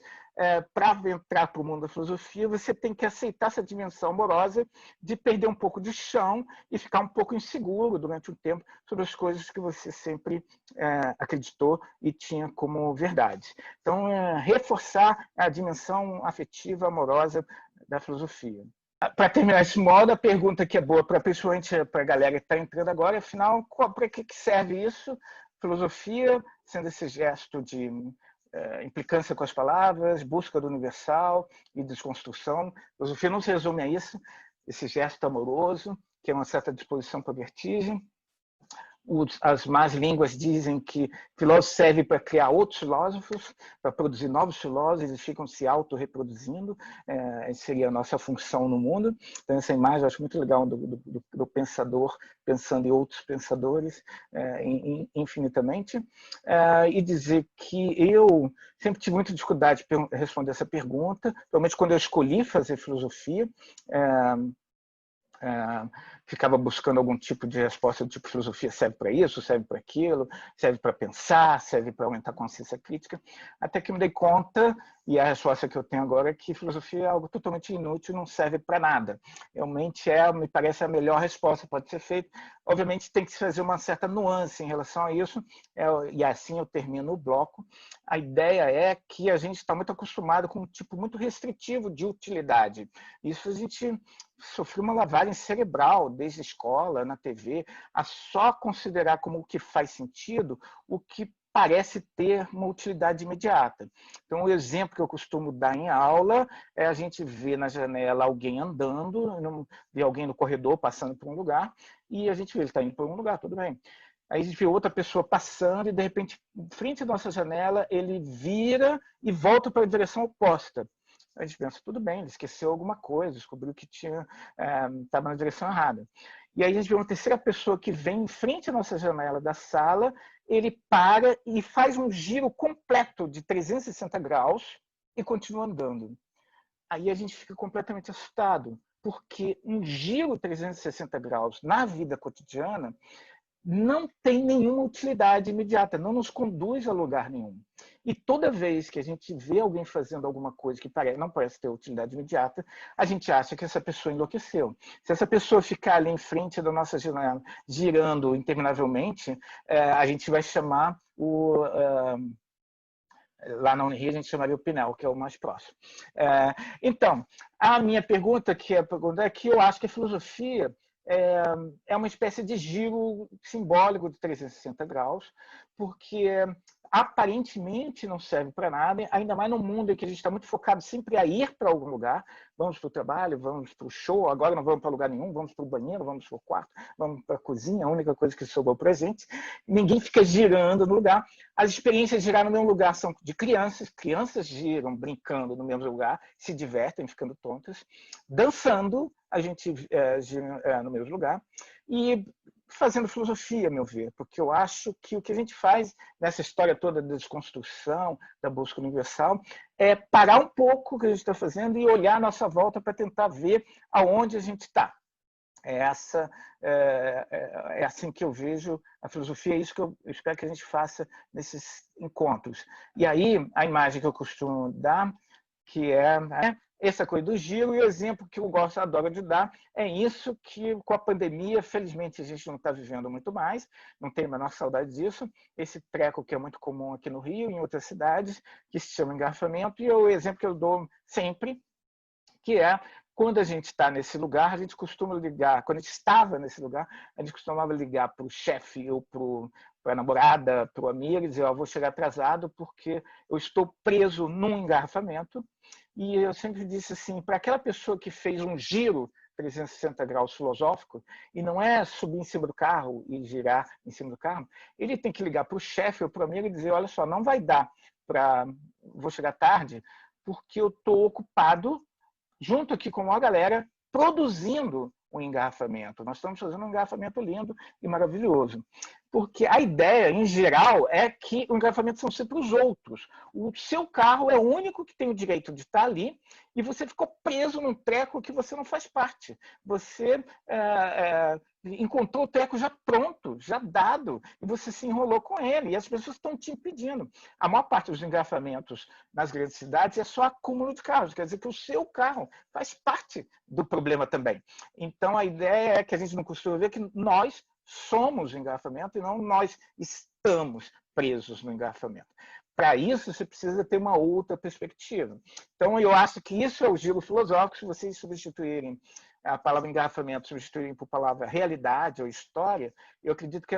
para entrar para o mundo da filosofia, você tem que aceitar essa dimensão amorosa de perder um pouco de chão e ficar um pouco inseguro durante um tempo sobre as coisas que você sempre acreditou e tinha como verdade. Então, reforçar a dimensão afetiva, amorosa da filosofia. Para terminar esse modo, a pergunta que é boa principalmente para a galera que está entrando agora, afinal, para que serve isso? Filosofia, sendo esse gesto de implicância com as palavras, busca do universal e desconstrução. Filosofia não se resume a isso, esse gesto amoroso, que é uma certa disposição para a vertigem. As más línguas dizem que filósofo serve para criar outros filósofos, para produzir novos filósofos, eles ficam se autorreproduzindo, seria a nossa função no mundo. Então, essa imagem eu acho muito legal do pensador pensando em outros pensadores infinitamente. E dizer que eu sempre tive muita dificuldade de responder essa pergunta, principalmente quando eu escolhi fazer filosofia. Ficava buscando algum tipo de resposta do tipo filosofia serve para isso, serve para aquilo, serve para pensar, serve para aumentar a consciência crítica, até que me dei conta, e a resposta que eu tenho agora é que filosofia é algo totalmente inútil, não serve para nada. Realmente me parece a melhor resposta que pode ser feita. Obviamente tem que se fazer uma certa nuance em relação a isso, e assim eu termino o bloco. A ideia é que a gente está muito acostumado com um tipo muito restritivo de utilidade. Isso a gente sofreu uma lavagem cerebral desde a escola, na TV, a só considerar como o que faz sentido o que parece ter uma utilidade imediata. Então, o exemplo que eu costumo dar em aula é a gente ver na janela alguém andando, vê alguém no corredor passando por um lugar, e a gente vê ele está indo por um lugar, tudo bem. Aí a gente vê outra pessoa passando e, de repente, em frente à nossa janela, ele vira e volta para a direção oposta. A gente pensa, tudo bem, ele esqueceu alguma coisa, descobriu que estava na direção errada. E aí a gente vê uma terceira pessoa que vem em frente à nossa janela da sala, ele para e faz um giro completo de 360 graus e continua andando. Aí a gente fica completamente assustado, porque um giro 360 graus na vida cotidiana não tem nenhuma utilidade imediata, não nos conduz a lugar nenhum. E toda vez que a gente vê alguém fazendo alguma coisa que não parece ter utilidade imediata, a gente acha que essa pessoa enlouqueceu. Se essa pessoa ficar ali em frente da nossa janela, girando interminavelmente, a gente vai chamar lá na Unirio a gente chamaria o Pinel, que é o mais próximo. Então, a minha pergunta, é que eu acho que a filosofia é uma espécie de giro simbólico de 360 graus, porque aparentemente não serve para nada, ainda mais no mundo em que a gente está muito focado sempre a ir para algum lugar. Vamos para o trabalho, vamos para o show, agora não vamos para lugar nenhum, vamos para o banheiro, vamos para o quarto, vamos para a cozinha, a única coisa que sobrou para a gente. Ninguém fica girando no lugar. As experiências de girar no mesmo lugar são de crianças, crianças giram brincando no mesmo lugar, se divertem, ficando tontas. Dançando, a gente gira no mesmo lugar. E fazendo filosofia, a meu ver, porque eu acho que o que a gente faz nessa história toda da desconstrução, da busca universal, é parar um pouco o que a gente está fazendo e olhar a nossa volta para tentar ver aonde a gente está. É assim que eu vejo a filosofia, é isso que eu espero que a gente faça nesses encontros. E aí, a imagem que eu costumo dar, que é essa coisa do giro, e o exemplo que eu adoro de dar é isso que, com a pandemia, felizmente a gente não está vivendo muito mais, não tenho a menor saudade disso, esse treco que é muito comum aqui no Rio e em outras cidades, que se chama engarrafamento, e é o exemplo que eu dou sempre, que é quando a gente está nesse lugar, a gente costuma ligar, quando a gente estava nesse lugar, a gente costumava ligar para o chefe ou para a namorada, para o amigo, e dizer, vou chegar atrasado porque eu estou preso num engarrafamento. E eu sempre disse assim, para aquela pessoa que fez um giro 360 graus filosófico, e não é subir em cima do carro e girar em cima do carro, ele tem que ligar para o chefe ou para o amigo e dizer, olha só, não vai dar vou chegar tarde, porque eu estou ocupado, junto aqui com a galera, produzindo um engarrafamento. Nós estamos fazendo um engarrafamento lindo e maravilhoso. Porque a ideia, em geral, é que o engarrafamento são sempre os outros. O seu carro é o único que tem o direito de estar ali e você ficou preso num treco que você não faz parte. Você encontrou o treco já pronto, já dado, e você se enrolou com ele, e as pessoas estão te impedindo. A maior parte dos engarrafamentos nas grandes cidades é só acúmulo de carros, quer dizer que o seu carro faz parte do problema também. Então, a ideia é que a gente não costuma ver que nós somos o engarrafamento e não nós estamos presos no engarrafamento. Para isso, você precisa ter uma outra perspectiva. Então, eu acho que isso é o giro filosófico. Se vocês substituírem a palavra engarrafamento, substituírem por palavra realidade ou história, eu acredito que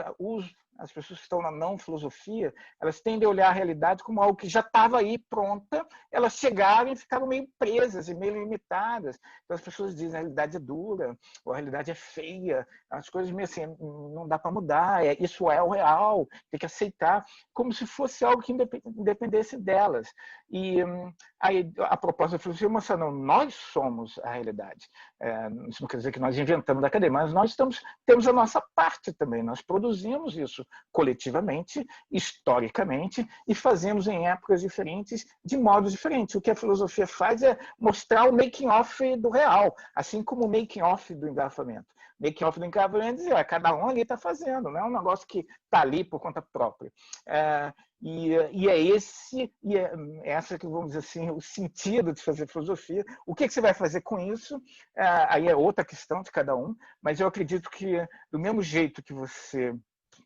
as pessoas que estão na não filosofia, elas tendem a olhar a realidade como algo que já estava aí pronta, elas chegaram e ficaram meio presas e meio limitadas. Então as pessoas dizem a realidade é dura, ou a realidade é feia, as coisas meio assim, não dá para mudar, isso é o real, tem que aceitar, como se fosse algo que independesse delas. E aí a proposta da filosofia mostra, não, nós somos a realidade. Isso não quer dizer que nós inventamos da cadeia, mas nós temos a nossa parte também, nós produzimos isso coletivamente, historicamente, e fazemos em épocas diferentes, de modos diferentes. O que a filosofia faz é mostrar o making-off do real, assim como o making-off do engarrafamento. Making-off do engarrafamento é dizer, cada um ali está fazendo, não é um negócio que está ali por conta própria. E é essa que, vamos dizer assim, o sentido de fazer filosofia. O que você vai fazer com isso? Aí é outra questão de cada um, mas eu acredito que, do mesmo jeito que você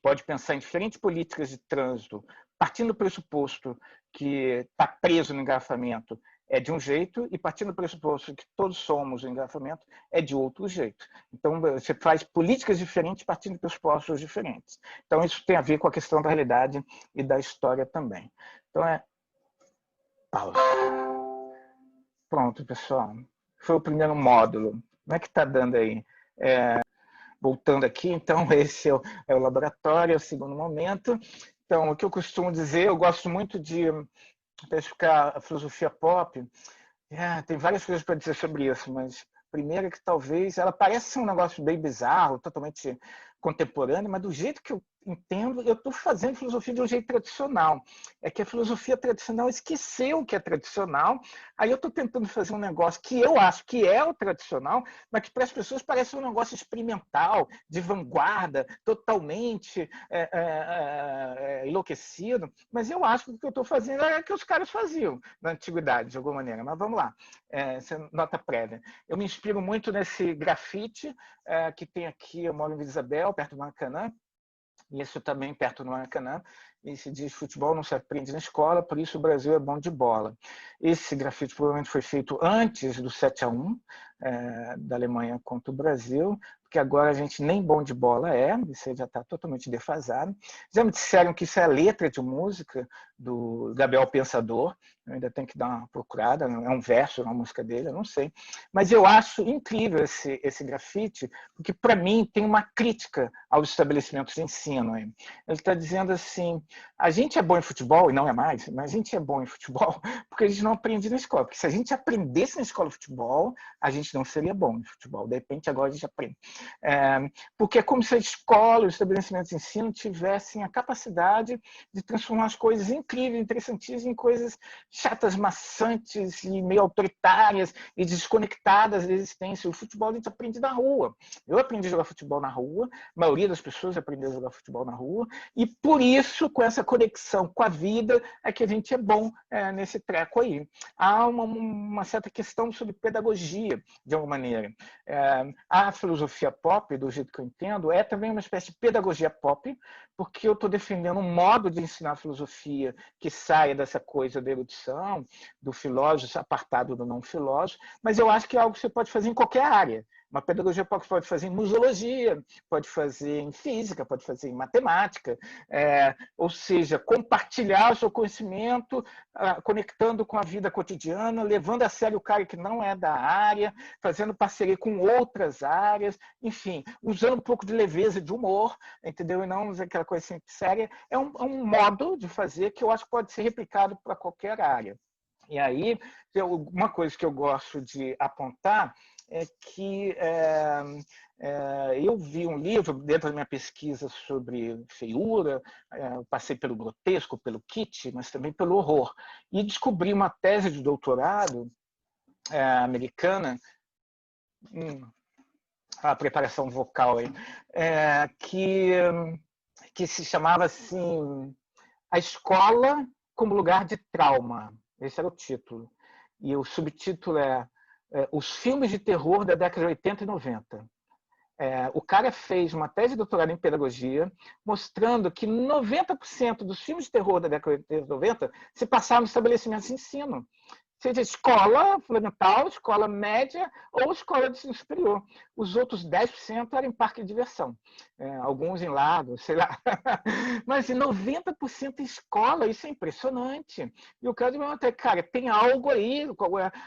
pode pensar em diferentes políticas de trânsito, partindo do pressuposto que está preso no engarrafamento é de um jeito, e partindo do pressuposto que todos somos o engarrafamento é de outro jeito. Então, você faz políticas diferentes partindo de pressupostos diferentes. Então, isso tem a ver com a questão da realidade e da história também. Então, pausa. Pronto, pessoal. Foi o primeiro módulo. Como é que está dando aí? Voltando aqui, então, esse é o laboratório, é o segundo momento. Então, o que eu costumo dizer, eu gosto muito de explicar a filosofia pop. Tem várias coisas para dizer sobre isso, mas primeiro é que talvez ela pareça um negócio bem bizarro, totalmente contemporâneo, mas do jeito que eu entendo, eu estou fazendo filosofia de um jeito tradicional. É que a filosofia tradicional esqueceu o que é tradicional, aí eu estou tentando fazer um negócio que eu acho que é o tradicional, mas que para as pessoas parece um negócio experimental, de vanguarda, totalmente enlouquecido, mas eu acho que o que eu estou fazendo é o que os caras faziam na antiguidade, de alguma maneira. Mas vamos lá, essa nota prévia. Eu me inspiro muito nesse grafite que tem aqui, eu moro em Vila Isabel, perto do Maracanã, isso também perto do Maracanã, e se diz futebol não se aprende na escola, por isso o Brasil é bom de bola. Esse grafite provavelmente foi feito antes do 7-1 da Alemanha contra o Brasil, porque agora a gente nem bom de bola isso já está totalmente defasado. Já me disseram que isso é a letra de música do Gabriel Pensador, eu ainda tenho que dar uma procurada, é um verso, uma música dele, eu não sei. Mas eu acho incrível esse grafite, porque para mim tem uma crítica aos estabelecimentos de ensino. Ele está dizendo assim, a gente é bom em futebol, e não é mais, mas a gente é bom em futebol porque a gente não aprende na escola. Porque se a gente aprendesse na escola de futebol, a gente não seria bom em futebol. De repente, agora a gente aprende. Porque é como se a escola, os estabelecimentos de ensino tivessem a capacidade de transformar as coisas incríveis, interessantíssimas, em coisas chatas, maçantes e meio autoritárias e desconectadas da existência. O futebol a gente aprende na rua. Eu aprendi a jogar futebol na rua, a maioria das pessoas aprendeu a jogar futebol na rua, e por isso, com essa conexão com a vida, é que a gente é bom nesse treco aí. Há uma certa questão sobre pedagogia, de alguma maneira. A filosofia pop, do jeito que eu entendo, é também uma espécie de pedagogia pop, porque eu estou defendendo um modo de ensinar filosofia que saia dessa coisa da erudição, do filósofo apartado do não filósofo, mas eu acho que é algo que você pode fazer em qualquer área. Uma pedagogia pode fazer em museologia, pode fazer em física, pode fazer em matemática, ou seja, compartilhar o seu conhecimento, conectando com a vida cotidiana, levando a sério o cara que não é da área, fazendo parceria com outras áreas, enfim, usando um pouco de leveza, de humor, entendeu? E não aquela coisa sempre séria. É um modo de fazer que eu acho que pode ser replicado para qualquer área. E aí, uma coisa que eu gosto de apontar é que eu vi um livro, dentro da minha pesquisa sobre feiura, passei pelo grotesco, pelo kitsch, mas também pelo horror, e descobri uma tese de doutorado americana, a preparação vocal aí, que se chamava assim, A Escola como Lugar de Trauma. Esse era o título. E o subtítulo Os Filmes de Terror da década de 80 e 90. O cara fez uma tese de doutorado em pedagogia mostrando que 90% dos filmes de terror da década de 80 e 90 se passavam em estabelecimentos de ensino. Seja escola fundamental, escola média ou escola de ensino superior. Os outros 10% eram em parque de diversão. Alguns em lagos, sei lá. Mas em 90% em escola, isso é impressionante. E o cara diz, cara, tem algo aí.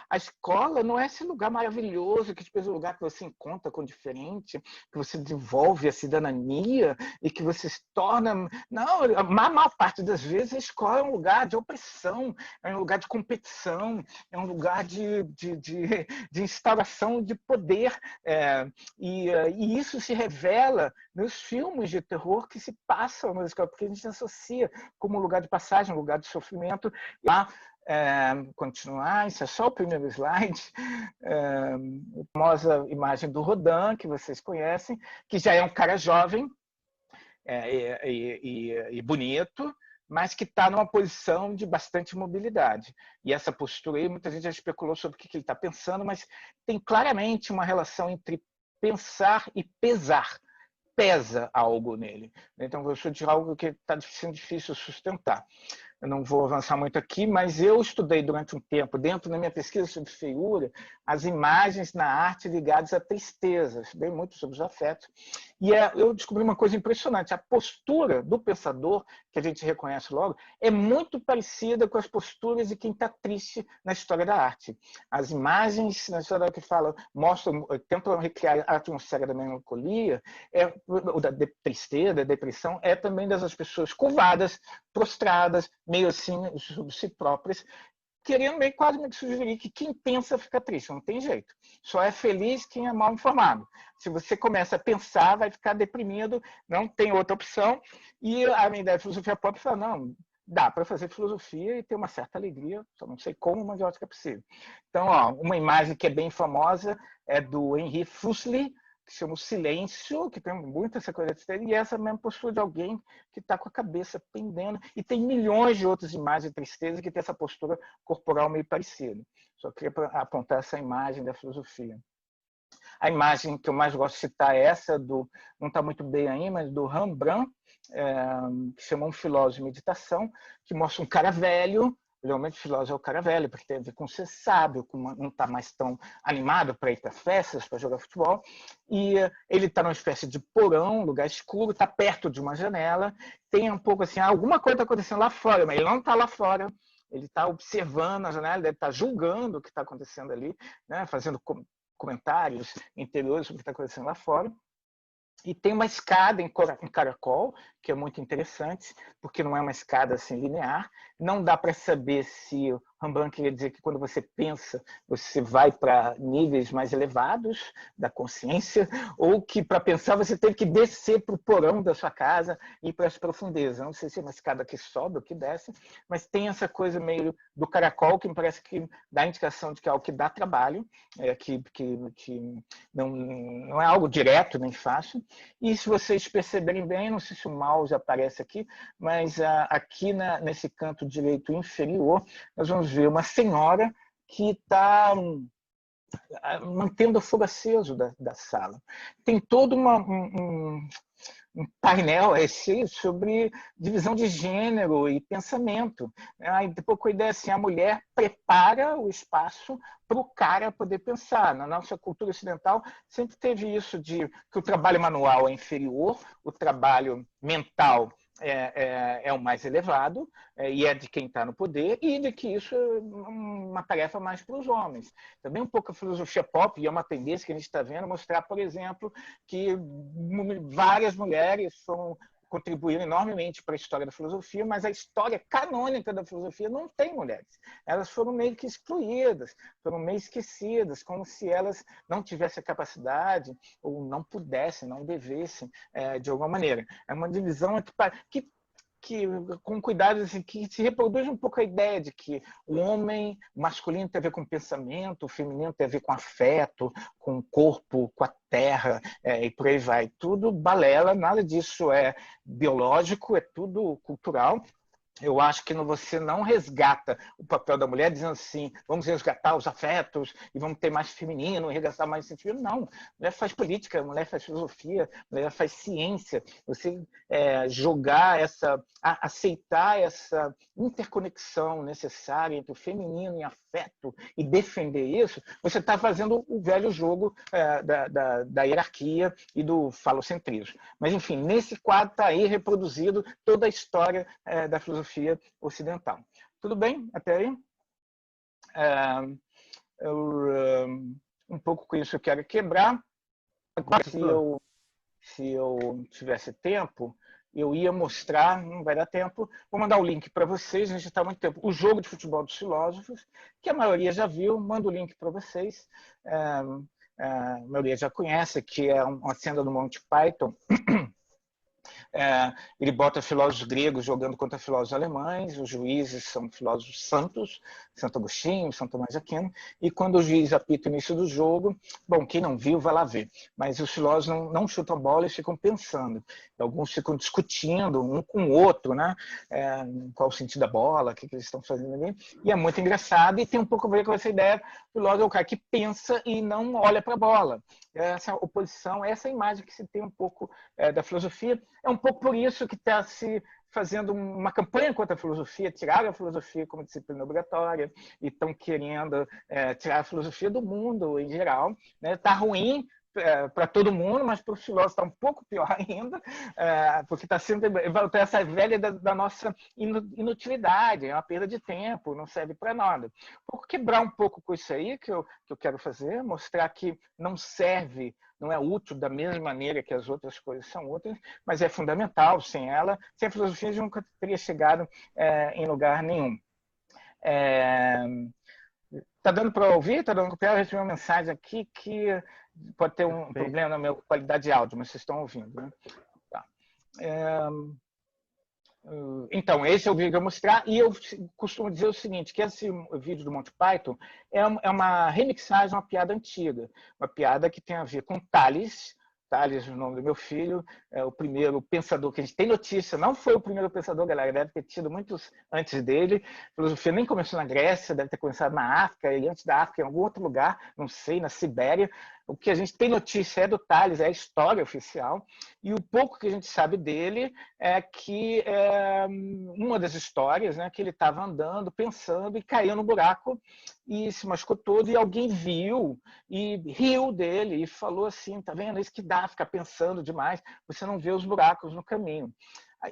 A escola não é esse lugar maravilhoso, que é o lugar que você encontra com o diferente, que você desenvolve a cidadania e que você se torna... Não, a maior parte das vezes a escola é um lugar de opressão, é um lugar de competição, é um lugar de instauração de poder. E isso se revela nos filmes de terror que se passam nas escolas, porque a gente associa como lugar de passagem, lugar de sofrimento. E lá, continuar, isso é só o primeiro slide, a famosa imagem do Rodin, que vocês conhecem, que já é um cara jovem e bonito, mas que está numa posição de bastante mobilidade. E essa postura aí, muita gente já especulou sobre o que ele está pensando, mas tem claramente uma relação entre pensar e pesar. Pesa algo nele. Então, eu sou de algo que está sendo difícil sustentar. Eu não vou avançar muito aqui, mas eu estudei durante um tempo, dentro da minha pesquisa sobre feiura, as imagens na arte ligadas à tristeza. Estudei muito sobre os afetos. E eu descobri uma coisa impressionante. A postura do pensador, que a gente reconhece logo, é muito parecida com as posturas de quem está triste na história da arte. As imagens na história que falam, mostram, tentam recriar a atmosfera da melancolia, da tristeza, da depressão, é também dessas pessoas curvadas, prostradas, meio assim, sobre si próprias, querendo meio quase me sugerir que quem pensa fica triste, não tem jeito. Só é feliz quem é mal informado. Se você começa a pensar, vai ficar deprimido, não tem outra opção. E a minha ideia de filosofia pop fala, não, dá para fazer filosofia e ter uma certa alegria, só não sei como, mas eu acho que é possível. Então, uma imagem que é bem famosa é do Henri Fuseli, que chama O Silêncio, que tem muito essa coisa de ter, e essa mesma postura de alguém que está com a cabeça pendendo. E tem milhões de outras imagens de tristeza que tem essa postura corporal meio parecida. Só queria apontar essa imagem da filosofia. A imagem que eu mais gosto de citar é essa, não está muito bem aí, mas do Rembrandt, que chama Um Filósofo de Meditação, que mostra um cara velho. Realmente o filósofo é o cara velho, porque tem a ver com ser sábio, com não estar mais tão animado para ir para festas, para jogar futebol. E ele está numa espécie de porão, lugar escuro, está perto de uma janela. Tem um pouco assim, alguma coisa está acontecendo lá fora, mas ele não está lá fora. Ele está observando a janela, deve estar julgando o que está acontecendo ali, né? Fazendo comentários interiores sobre o que está acontecendo lá fora. E tem uma escada em caracol, que é muito interessante, porque não é uma escada assim linear. Não dá para saber se o Rembrandt queria dizer que quando você pensa, você vai para níveis mais elevados da consciência, ou que para pensar você tem que descer para o porão da sua casa e ir para as profundezas. Não sei se é uma escada que sobe ou que desce, mas tem essa coisa meio do caracol que me parece que dá indicação de que é algo que dá trabalho, que não é algo direto nem fácil. E se vocês perceberem bem, não sei se o mouse aparece aqui, mas aqui nesse canto direito inferior, nós vamos ver uma senhora que está mantendo o fogo aceso da sala. Tem todo painel esse sobre divisão de gênero e pensamento. Aí depois com a ideia assim, a mulher prepara o espaço para o cara poder pensar. Na nossa cultura ocidental sempre teve isso de que o trabalho manual é inferior, o trabalho mental é o mais elevado, e é de quem está no poder, e de que isso é uma tarefa mais para os homens. Também um pouco a filosofia pop, e é uma tendência que a gente está vendo, mostrar, por exemplo, que várias mulheres contribuíram enormemente para a história da filosofia, mas a história canônica da filosofia não tem mulheres. Elas foram meio que excluídas, foram meio esquecidas, como se elas não tivessem a capacidade ou não pudessem, não devessem, de alguma maneira. É uma divisão que com cuidado, assim, que se reproduz um pouco a ideia de que o homem masculino tem a ver com pensamento, o feminino tem a ver com afeto, com o corpo, com a terra, e por aí vai. Tudo balela, nada disso é biológico, é tudo cultural. Eu acho que você não resgata o papel da mulher dizendo assim, vamos resgatar os afetos e vamos ter mais feminino, resgatar mais sentimento. Não, a mulher faz política, a mulher faz filosofia, a mulher faz ciência. Você jogar aceitar essa interconexão necessária entre o feminino e afeto e defender isso, você está fazendo o velho jogo da hierarquia e do falocentrismo. Mas, enfim, nesse quadro está aí reproduzido toda a história da filosofia ocidental. Tudo bem até aí? Um pouco com isso eu quero quebrar. Agora, se eu tivesse tempo, eu ia mostrar, não vai dar tempo, vou mandar o link para vocês, a gente está há muito tempo, o jogo de futebol dos filósofos, que a maioria já viu, mando o link para vocês, a maioria já conhece, que é uma cena do Monty Python. Ele bota filósofos gregos jogando contra filósofos alemães, os juízes são filósofos santos, Santo Agostinho, Santo Tomás de Aquino, e quando o juiz apita o início do jogo, bom, quem não viu vai lá ver, mas os filósofos não chutam bola, eles ficam pensando, alguns ficam discutindo um com o outro, né? Qual o sentido da bola, o que eles estão fazendo ali, e é muito engraçado, e tem um pouco a ver com essa ideia, o filósofo é o cara que pensa e não olha para a bola. Essa oposição, essa imagem que se tem um pouco da filosofia, é um pouco por isso que está se fazendo uma campanha contra a filosofia, tiraram a filosofia como disciplina obrigatória e estão querendo tirar a filosofia do mundo em geral. Está ruim para todo mundo, mas para os filósofos está um pouco pior ainda, porque está sempre voltando essa velha da nossa inutilidade, é uma perda de tempo, não serve para nada. Vou quebrar um pouco com isso aí que eu quero fazer, mostrar que não serve, não é útil da mesma maneira que as outras coisas são úteis, mas é fundamental. Sem ela, sem a filosofia, a gente nunca teria chegado em lugar nenhum. Tá dando para ouvir? Tá dando para receber uma mensagem aqui que pode ter um problema na minha qualidade de áudio, mas vocês estão ouvindo, né? Tá. Então, esse é o vídeo que eu vou mostrar, e eu costumo dizer o seguinte, que esse vídeo do Monty Python é uma remixagem, uma piada antiga, uma piada que tem a ver com Tales, Tales, o nome do meu filho, é o primeiro pensador que a gente tem notícia, não foi o primeiro pensador, galera, deve ter tido muitos antes dele, a filosofia nem começou na Grécia, deve ter começado na África, e antes da África em algum outro lugar, não sei, na Sibéria. O que a gente tem notícia é do Tales, é a história oficial, e o pouco que a gente sabe dele é que uma das histórias, né, que ele estava andando, pensando, e caiu no buraco e se machucou todo, e alguém viu e riu dele e falou assim, tá vendo, isso que dá, ficar pensando demais, você não vê os buracos no caminho.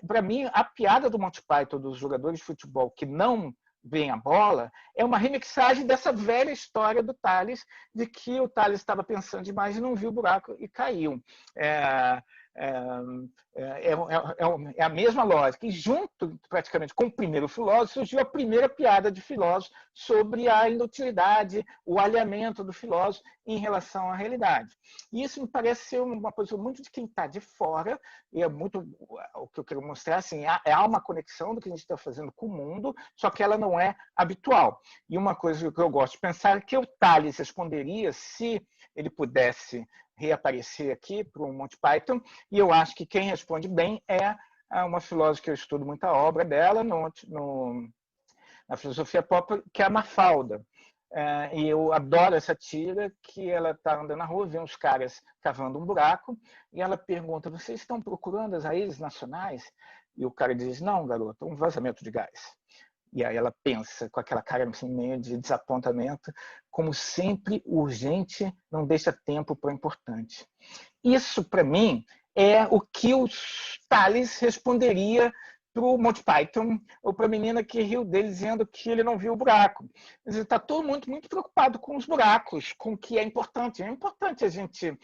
Para mim, a piada do Monty Python, dos jogadores de futebol que não veem a bola, é uma remixagem dessa velha história do Tales, de que o Tales estava pensando demais e não viu o buraco e caiu. É a mesma lógica. E junto, praticamente, com o primeiro filósofo, surgiu a primeira piada de filósofo sobre a inutilidade, o alinhamento do filósofo em relação à realidade. E isso me parece ser uma posição muito de quem está de fora, e é muito o que eu quero mostrar, assim, há uma conexão do que a gente está fazendo com o mundo, só que ela não é habitual. E uma coisa que eu gosto de pensar é que o Tales responderia se ele pudesse reaparecer aqui para o Monty Python, e eu acho que quem responde bem é uma filósofa que eu estudo muita obra dela na filosofia pop, que é a Mafalda. e eu adoro essa tira, que ela está andando na rua, vê uns caras cavando um buraco, e ela pergunta, vocês estão procurando as raízes nacionais? E o cara diz, não, garoto, um vazamento de gás. E aí ela pensa, com aquela cara assim, meio de desapontamento, como sempre, o urgente não deixa tempo para o importante. Isso, para mim, é o que o Tales responderia para o Monty Python, ou para a menina que riu dele dizendo que ele não viu o buraco. Ele está todo mundo muito preocupado com os buracos, com o que é importante. É importante a gente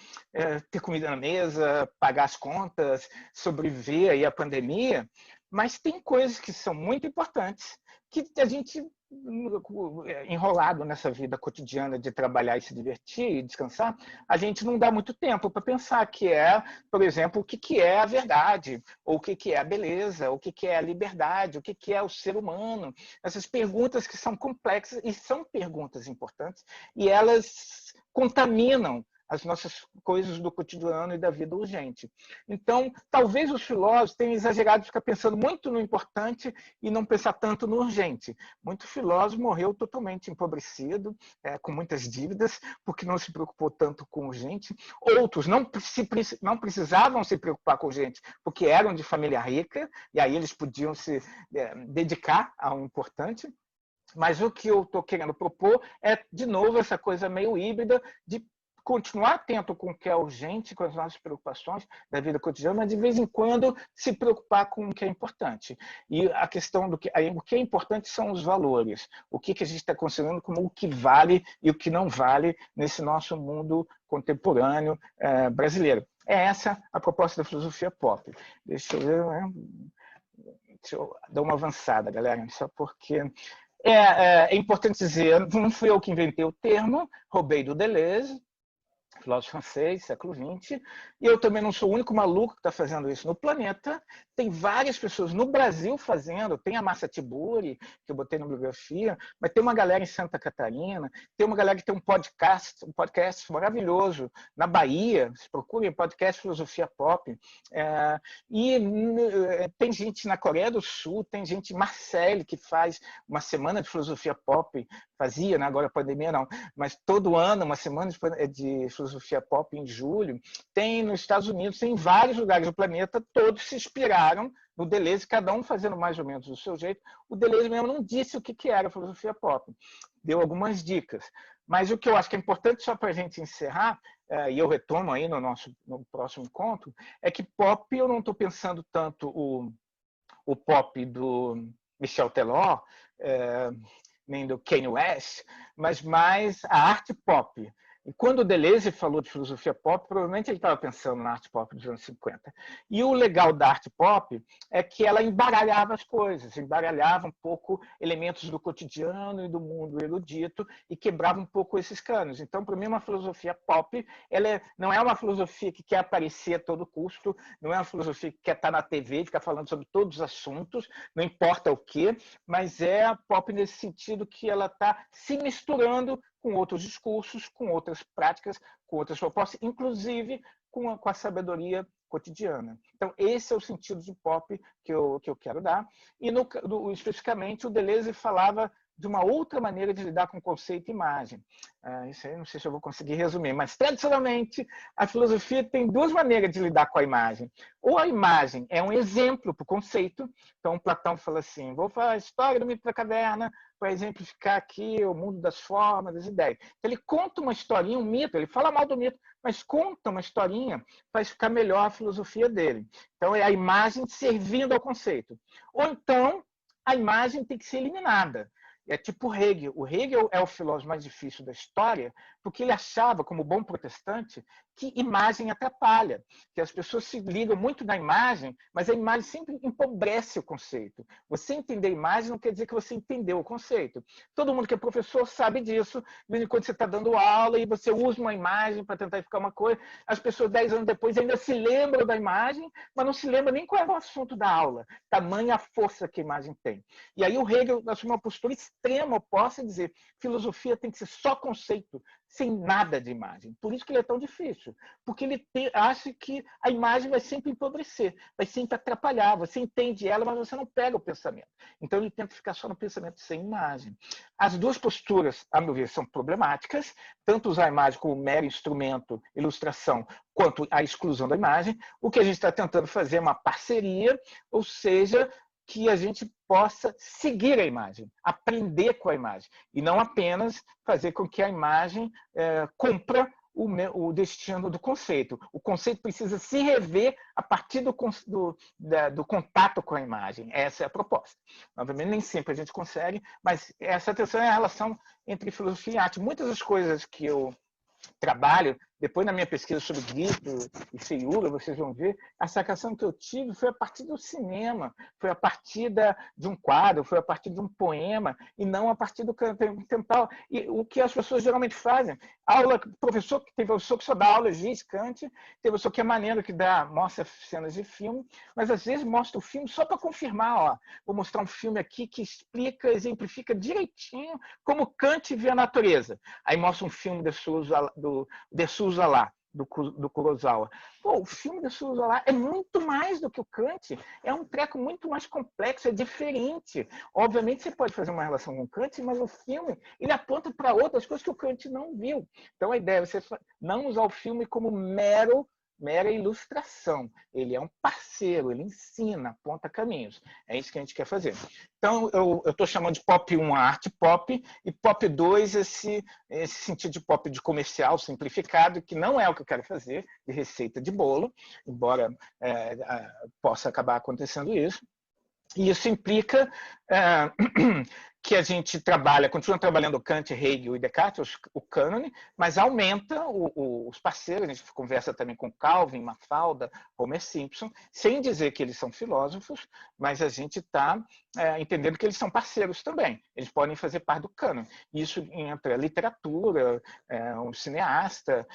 ter comida na mesa, pagar as contas, sobreviver aí à pandemia, mas tem coisas que são muito importantes que a gente, enrolado nessa vida cotidiana de trabalhar e se divertir e descansar, a gente não dá muito tempo para pensar que é, por exemplo, o que é a verdade, ou o que é a beleza, o que é a liberdade, o que é o ser humano. Essas perguntas que são complexas e são perguntas importantes, e elas contaminam as nossas coisas do cotidiano e da vida urgente. Então, talvez os filósofos tenham exagerado de ficar pensando muito no importante e não pensar tanto no urgente. Muito filósofo morreu totalmente empobrecido, com muitas dívidas, porque não se preocupou tanto com o urgente. Outros não precisavam se preocupar com o urgente, porque eram de família rica, e aí eles podiam se dedicar ao importante. Mas o que eu estou querendo propor é, de novo, essa coisa meio híbrida de continuar atento com o que é urgente, com as nossas preocupações da vida cotidiana, mas de vez em quando se preocupar com o que é importante. E a questão do que, o que é importante são os valores, o que a gente está considerando como o que vale e o que não vale nesse nosso mundo contemporâneo brasileiro. É essa a proposta da filosofia pop. Deixa eu ver, deixa eu dar uma avançada, galera, só porque é importante dizer, não fui eu que inventei o termo, roubei do Deleuze, filósofo francês, século XX, e eu também não sou o único maluco que está fazendo isso no planeta. Tem várias pessoas no Brasil fazendo, tem a Márcia Tiburi, que eu botei na bibliografia, mas tem uma galera em Santa Catarina, tem uma galera que tem um podcast maravilhoso na Bahia, se procurem podcast Filosofia Pop, e tem gente na Coreia do Sul, tem gente em Marseille que faz uma semana de filosofia pop, fazia, né? Agora a pandemia não, mas todo ano, uma semana de filosofia pop em julho. Tem nos Estados Unidos, tem em vários lugares do planeta, todos se inspiraram no Deleuze, cada um fazendo mais ou menos do seu jeito. O Deleuze mesmo não disse o que era filosofia pop, deu algumas dicas. Mas o que eu acho que é importante, só para a gente encerrar, e eu retomo aí no próximo encontro, é que pop, eu não estou pensando tanto o pop do Michel Teló, nem do Kanye West, mas mais a arte pop. E quando o Deleuze falou de filosofia pop, provavelmente ele estava pensando na arte pop dos anos 50. E o legal da arte pop é que ela embaralhava as coisas, embaralhava um pouco elementos do cotidiano e do mundo erudito e quebrava um pouco esses canos. Então, para mim, uma filosofia pop, ela não é uma filosofia que quer aparecer a todo custo, não é uma filosofia que quer estar na TV, ficar falando sobre todos os assuntos, não importa o quê, mas é a pop nesse sentido que ela está se misturando com outros discursos, com outras práticas, com outras propostas, inclusive com a sabedoria cotidiana. Então, esse é o sentido de pop que eu quero dar. E, especificamente, o Deleuze falava de uma outra maneira de lidar com conceito e imagem. Isso aí não sei se eu vou conseguir resumir, mas, tradicionalmente, a filosofia tem duas maneiras de lidar com a imagem. Ou a imagem é um exemplo para o conceito. Então, Platão fala assim, vou falar a história do mito da caverna, para exemplificar aqui o mundo das formas, das ideias. Então, ele conta uma historinha, um mito, ele fala mal do mito, mas conta uma historinha para ficar melhor a filosofia dele. Então, é a imagem servindo ao conceito. Ou então, a imagem tem que ser eliminada. É tipo Hegel. O Hegel é o filósofo mais difícil da história, porque ele achava, como bom protestante, que imagem atrapalha, que as pessoas se ligam muito na imagem, mas a imagem sempre empobrece o conceito. Você entender a imagem não quer dizer que você entendeu o conceito. Todo mundo que é professor sabe disso. De vez em quando você está dando aula e você usa uma imagem para tentar explicar uma coisa, as pessoas 10 anos depois ainda se lembram da imagem, mas não se lembram nem qual é o assunto da aula. Tamanha a força que a imagem tem. E aí o Hegel assume uma postura extrema oposta e dizer filosofia tem que ser só conceito, sem nada de imagem. Por isso que ele é tão difícil, porque ele acha que a imagem vai sempre empobrecer, vai sempre atrapalhar, você entende ela, mas você não pega o pensamento. Então ele tenta ficar só no pensamento sem imagem. As duas posturas, a meu ver, são problemáticas, tanto usar a imagem como mero instrumento, ilustração, quanto a exclusão da imagem. O que a gente está tentando fazer é uma parceria, ou seja, que a gente possa seguir a imagem, aprender com a imagem, e não apenas fazer com que a imagem cumpra o destino do conceito. O conceito precisa se rever a partir do contato com a imagem. Essa é a proposta. Obviamente, nem sempre a gente consegue, mas essa atenção é a relação entre filosofia e arte. Muitas das coisas que eu trabalho, depois na minha pesquisa sobre grito e feiura, vocês vão ver, a sacação que eu tive foi a partir do cinema, foi a partir de um quadro, foi a partir de um poema, e não a partir do canto temporal. E o que as pessoas geralmente fazem, tem professor que só dá aula de Kant, tem professor que é maneiro, que mostra cenas de filme, mas às vezes mostra o filme só para confirmar, ó, vou mostrar um filme aqui que explica, exemplifica direitinho como Kant vê a natureza. Aí mostra um filme de Souza lá, do Kurosawa. Pô, o filme de Souza lá é muito mais do que o Kant, é um treco muito mais complexo, é diferente. Obviamente você pode fazer uma relação com o Kant, mas o filme ele aponta para outras coisas que o Kant não viu. Então a ideia é você não usar o filme como mera ilustração. Ele é um parceiro, ele ensina, aponta caminhos. É isso que a gente quer fazer. Então, eu estou chamando de pop 1 a arte pop, e pop 2 esse sentido de pop de comercial simplificado, que não é o que eu quero fazer, de receita de bolo, embora possa acabar acontecendo isso. E isso implica que a gente continua trabalhando Kant, Hegel e Descartes, o cânone, mas aumenta os parceiros, a gente conversa também com Calvin, Mafalda, Homer Simpson, sem dizer que eles são filósofos, mas a gente está entendendo que eles são parceiros também, eles podem fazer parte do cânone. Isso entra literatura, um cineasta,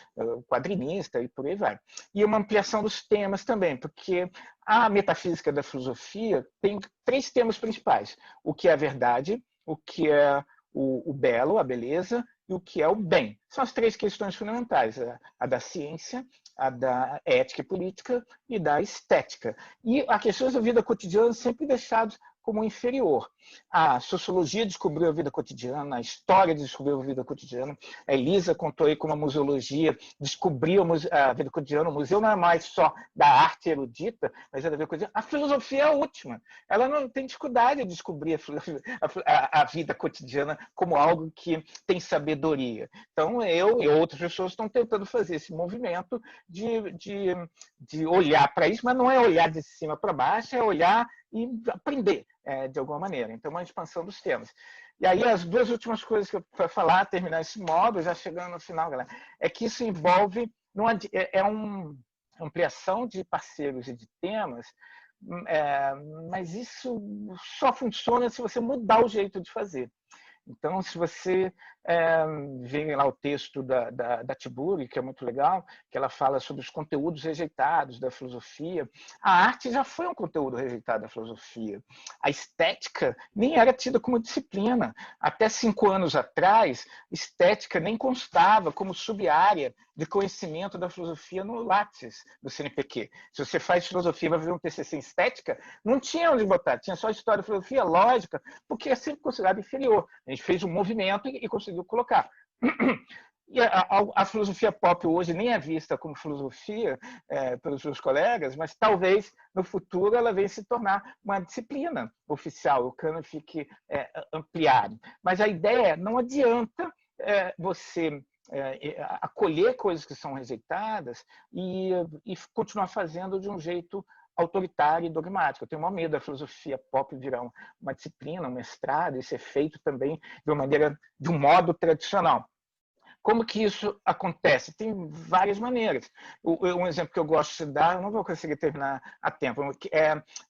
quadrinista e por aí vai. E uma ampliação dos temas também, porque a metafísica da filosofia tem 3 temas principais: o que é a verdade, o que é o belo, a beleza, e o que é o bem. São as 3 questões fundamentais: a da ciência, a da ética e política e da estética. E as questões da vida cotidiana sempre deixadas como inferior. A sociologia descobriu a vida cotidiana, a história descobriu a vida cotidiana, a Elisa contou aí como a museologia descobriu a vida cotidiana. O museu não é mais só da arte erudita, mas é da vida cotidiana. A filosofia é a última. Ela não tem dificuldade de descobrir a vida cotidiana como algo que tem sabedoria. Então, eu e outras pessoas estão tentando fazer esse movimento de olhar para isso, mas não é olhar de cima para baixo, é olhar e aprender de alguma maneira. Então, uma expansão dos temas. E aí, as 2 últimas coisas que eu vou falar, terminar esse módulo, já chegando no final, galera, é que isso envolve uma ampliação de parceiros e de temas, mas isso só funciona se você mudar o jeito de fazer. Então, se você vê lá o texto da Tiburi, que é muito legal, que ela fala sobre os conteúdos rejeitados da filosofia, a arte já foi um conteúdo rejeitado da filosofia. A estética nem era tida como disciplina. Até 5 anos atrás, estética nem constava como sub-área de conhecimento da filosofia no Lattes, do CNPq. Se você faz filosofia e vai fazer um TCC em estética, não tinha onde botar, tinha só história, filosofia, lógica, porque é sempre considerado inferior. A gente fez um movimento e conseguiu colocar. E a filosofia pop hoje nem é vista como filosofia pelos seus colegas, mas talvez no futuro ela venha se tornar uma disciplina oficial, o cânone fique ampliado. Mas a ideia é, não adianta você acolher coisas que são rejeitadas e continuar fazendo de um jeito autoritário e dogmático. Eu tenho maior medo da filosofia pop virar uma disciplina, um mestrado, e ser feito também de um modo tradicional. Como que isso acontece? Tem várias maneiras. Um exemplo que eu gosto de dar, eu não vou conseguir terminar a tempo,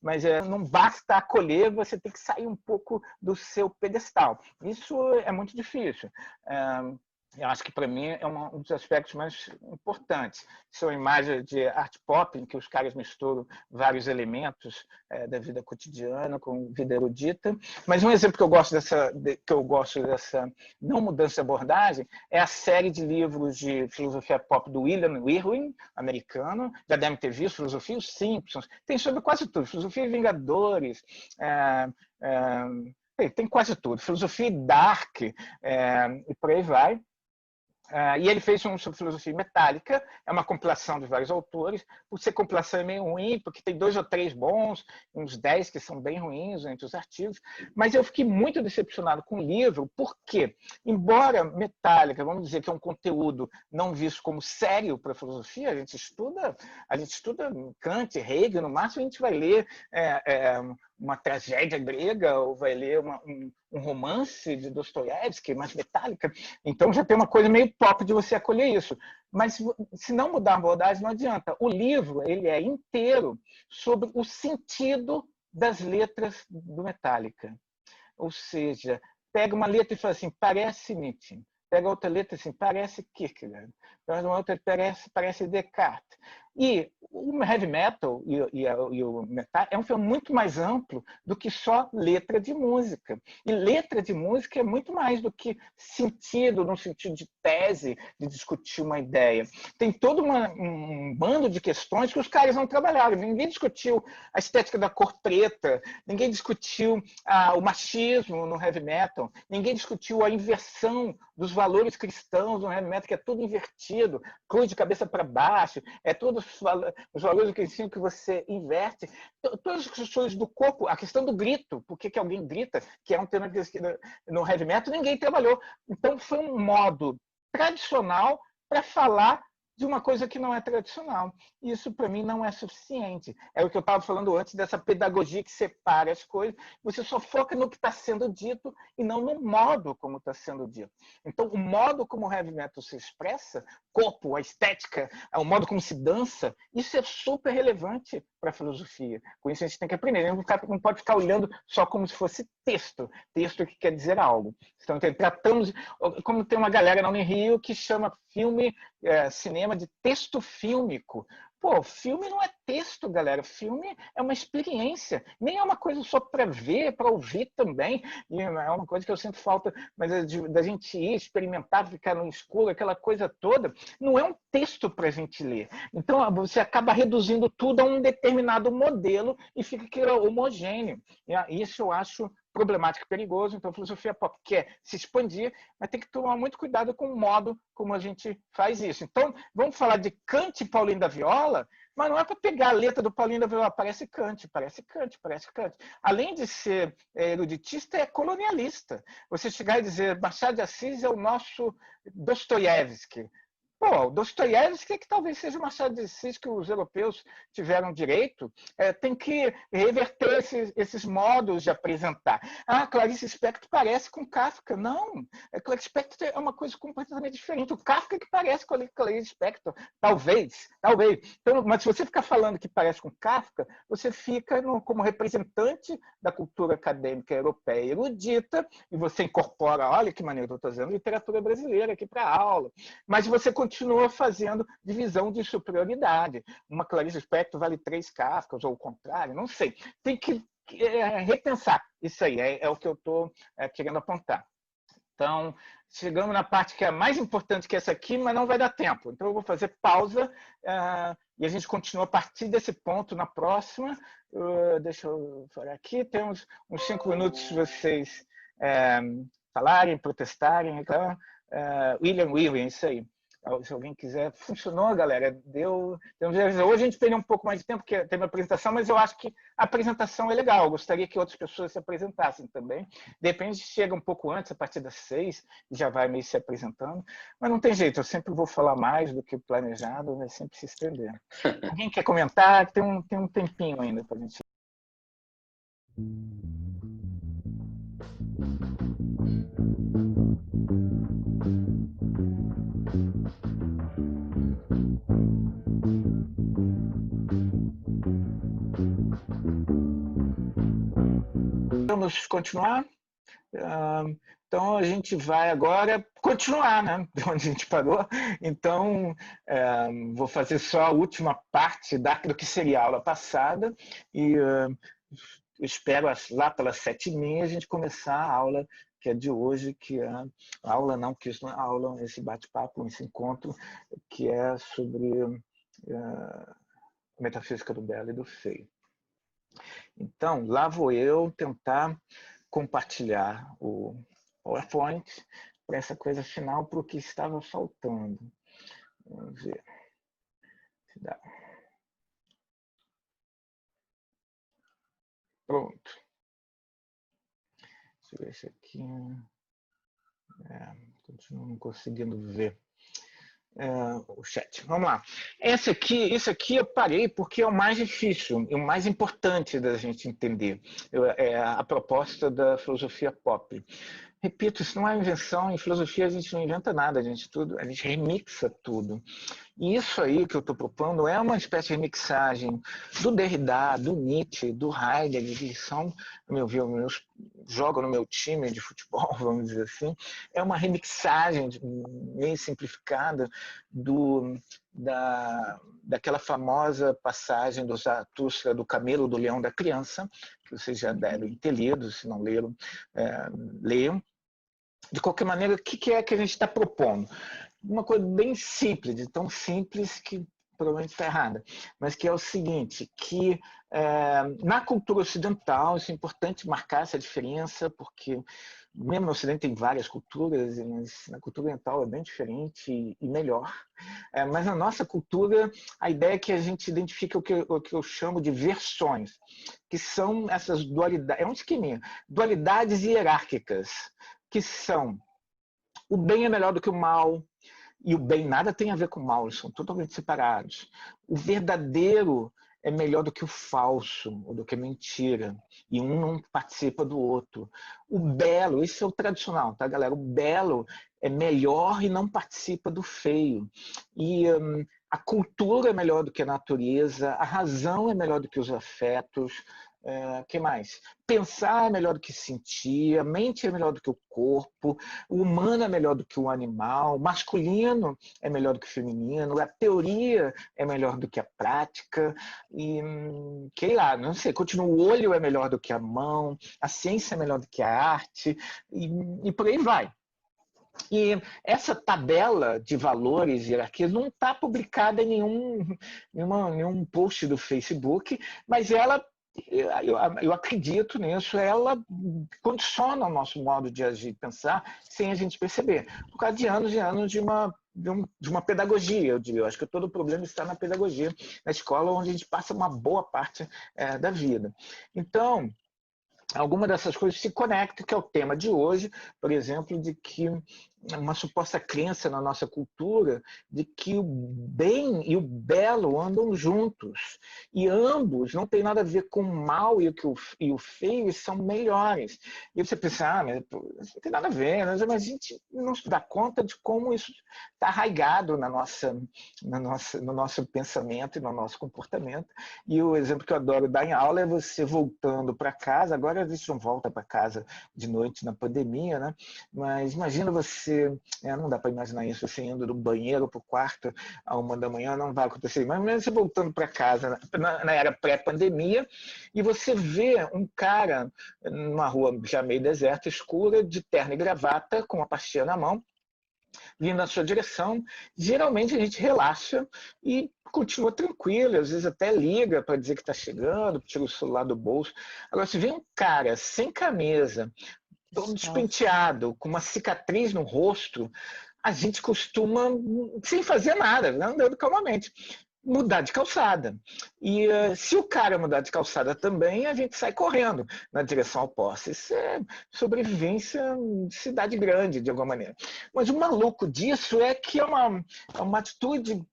mas não basta acolher, você tem que sair um pouco do seu pedestal. Isso é muito difícil. eu acho que, para mim, é um dos aspectos mais importantes. São imagens de art pop, em que os caras misturam vários elementos da vida cotidiana com vida erudita. Mas um exemplo que eu gosto dessa não mudança de abordagem é a série de livros de filosofia pop do William Irwin, americano. Já devem ter visto Filosofia e os Simpsons. Tem sobre quase tudo. Filosofia e Vingadores. Tem quase tudo. Filosofia e Dark, e por aí vai. E ele fez um sobre filosofia metálica, é uma compilação de vários autores. Por ser compilação é meio ruim, porque tem 2 ou 3 bons, uns 10 que são bem ruins entre os artigos. Mas eu fiquei muito decepcionado com o livro, porque, embora metálica, vamos dizer que é um conteúdo não visto como sério para a filosofia, a gente estuda Kant, Hegel, no máximo a gente vai ler uma tragédia grega ou vai ler um romance de Dostoiévski, mais metálica. Então já tem uma coisa meio pop de você acolher isso. Mas se não mudar a abordagem, não adianta. O livro ele é inteiro sobre o sentido das letras do Metallica. Ou seja, pega uma letra e fala assim, parece Nietzsche. Pega outra letra assim, parece Kierkegaard. Pega uma outra, parece Descartes. E o heavy metal e o metal é um filme muito mais amplo do que só letra de música. E letra de música é muito mais do que sentido, no sentido de tese, de discutir uma ideia. Tem todo um bando de questões que os caras não trabalharam. Ninguém discutiu a estética da cor preta, ninguém discutiu o machismo no heavy metal, ninguém discutiu a inversão dos valores cristãos no heavy metal, que é tudo invertido, cruz de cabeça para baixo, é todos os valores que ensinam que você inverte. Todas as questões do corpo, a questão do grito, por que alguém grita, que é um tema que no heavy metal ninguém trabalhou. Então foi um modo tradicional para falar de uma coisa que não é tradicional. Isso, para mim, não é suficiente. É o que eu estava falando antes, dessa pedagogia que separa as coisas. Você só foca no que está sendo dito e não no modo como está sendo dito. Então, o modo como o heavy metal se expressa, corpo, a estética, o modo como se dança, isso é super relevante para a filosofia. Com isso, a gente tem que aprender. Não pode ficar olhando só como se fosse texto. Texto que quer dizer algo. Então, tratamos... Como tem uma galera na Unirio que chama cinema de texto fílmico. Pô, filme não é texto, galera. Filme é uma experiência. Nem é uma coisa só para ver, é para ouvir também. E é uma coisa que eu sinto falta, mas da gente ir, experimentar, ficar no escuro, aquela coisa toda. Não é um texto para a gente ler. Então, você acaba reduzindo tudo a um determinado modelo e fica homogêneo. Isso eu acho problemático e perigoso. Então, a filosofia pop quer se expandir, mas tem que tomar muito cuidado com o modo como a gente faz isso. Então, vamos falar de Kant e Paulinho da Viola, mas não é para pegar a letra do Paulinho da Viola, parece Kant. Além de ser eruditista, é colonialista. Você chegar e dizer Machado de Assis é o nosso Dostoiévski. Pô, Dostoiévski, que talvez seja o Machado de Assis que os europeus tiveram direito, tem que reverter esses modos de apresentar. Clarice Lispector parece com Kafka. Não, Clarice Lispector é uma coisa completamente diferente. O Kafka que parece com a Clarice Lispector. Talvez. Então, mas se você ficar falando que parece com Kafka, você fica como representante da cultura acadêmica europeia erudita, e você incorpora, olha que maneiro, eu estou fazendo literatura brasileira aqui para a aula, mas você continua fazendo divisão de superioridade. Uma Clarice Lispector vale 3 Kafkas, ou o contrário, não sei. Tem que repensar isso aí, é o que eu estou querendo apontar. Então, chegamos na parte que é mais importante que essa aqui, mas não vai dar tempo. Então, eu vou fazer pausa e a gente continua a partir desse ponto na próxima. Deixa eu falar aqui. Temos uns 5 minutos se vocês falarem, protestarem. Então, William Irwin, isso aí. Se alguém quiser, funcionou, galera. Hoje a gente teria um pouco mais de tempo, porque teve a apresentação, mas eu acho que a apresentação é legal. Eu gostaria que outras pessoas se apresentassem também. De repente, chega um pouco antes, a partir das 6, e já vai meio se apresentando. Mas não tem jeito, eu sempre vou falar mais do que o planejado, vai sempre se estender. Alguém quer comentar? Tem um tempinho ainda para a gente. Vamos continuar. Então, a gente vai agora continuar, né, de onde a gente parou. Então, vou fazer só a última parte do que seria a aula passada e espero lá pelas 7h30 a gente começar a aula que é de hoje, que é a aula não, porque isso não é aula, esse bate-papo, esse encontro, que é sobre metafísica do belo e do feio. Então, lá vou eu tentar compartilhar o PowerPoint para essa coisa final, para o que estava faltando. Vamos ver se dá. Pronto. Deixa eu ver esse aqui. Continuo não conseguindo ver o chat. Vamos lá. Isso aqui eu parei porque é o mais difícil, e o mais importante da gente entender. É a proposta da filosofia pop. Repito, isso não é invenção. Em filosofia a gente não inventa nada, a gente remixa tudo. E isso aí que eu estou propondo é uma espécie de remixagem do Derrida, do Nietzsche, do Heidegger, que são, jogam no meu time de futebol, vamos dizer assim. É uma remixagem meio simplificada daquela famosa passagem do Zaratustra, do Camelo do Leão da Criança, que vocês já devem ter lido, se não leram, leiam. De qualquer maneira, o que é que a gente está propondo? Uma coisa bem simples, de tão simples que provavelmente está errada, mas que é o seguinte, que na cultura ocidental, isso é importante marcar essa diferença, porque mesmo no Ocidente tem várias culturas, mas na cultura oriental é bem diferente e melhor. Mas na nossa cultura, a ideia é que a gente identifica o que eu chamo de versões, que são essas dualidades, é um esqueminha, dualidades hierárquicas, que são: o bem é melhor do que o mal, e o bem nada tem a ver com o mal, eles são totalmente separados. O verdadeiro é melhor do que o falso, ou do que a mentira, e um não participa do outro. O belo, isso é o tradicional, tá, galera? O belo é melhor e não participa do feio. E a cultura é melhor do que a natureza, a razão é melhor do que os afetos. Que mais? Pensar é melhor do que sentir, a mente é melhor do que o corpo, o humano é melhor do que o animal, o masculino é melhor do que o feminino, a teoria é melhor do que a prática, e sei lá, não sei, continua, o olho é melhor do que a mão, a ciência é melhor do que a arte, e por aí vai. E essa tabela de valores e hierarquias não está publicada em nenhum post do Facebook, mas ela, eu acredito nisso, ela condiciona o nosso modo de agir e pensar sem a gente perceber, por causa de anos e anos de uma pedagogia, eu diria. Eu acho que todo o problema está na pedagogia, na escola, onde a gente passa uma boa parte da vida. Então, alguma dessas coisas se conectam, que é o tema de hoje, por exemplo, de que uma suposta crença na nossa cultura de que o bem e o belo andam juntos, e ambos não tem nada a ver com o mal e o feio, são melhores. E você pensa, mas não tem nada a ver, mas a gente não se dá conta de como isso está arraigado no nosso pensamento e no nosso comportamento. E o exemplo que eu adoro dar em aula é você voltando para casa. Agora a gente não volta para casa de noite na pandemia, né? Mas imagina você, não dá para imaginar isso, você indo do banheiro para o quarto à 1h da manhã, não vai acontecer. Mas você voltando para casa na era pré-pandemia, e você vê um cara numa rua já meio deserta, escura, de terno e gravata, com uma pastilha na mão, vindo na sua direção. Geralmente a gente relaxa e continua tranquilo, às vezes até liga para dizer que está chegando, tira o celular do bolso. Agora, se vê um cara sem camisa, todo despenteado, com uma cicatriz no rosto, a gente costuma, sem fazer nada, andando calmamente, mudar de calçada. E se o cara mudar de calçada também, a gente sai correndo na direção oposta. Isso é sobrevivência de cidade grande, de alguma maneira. Mas o maluco disso é que é uma atitude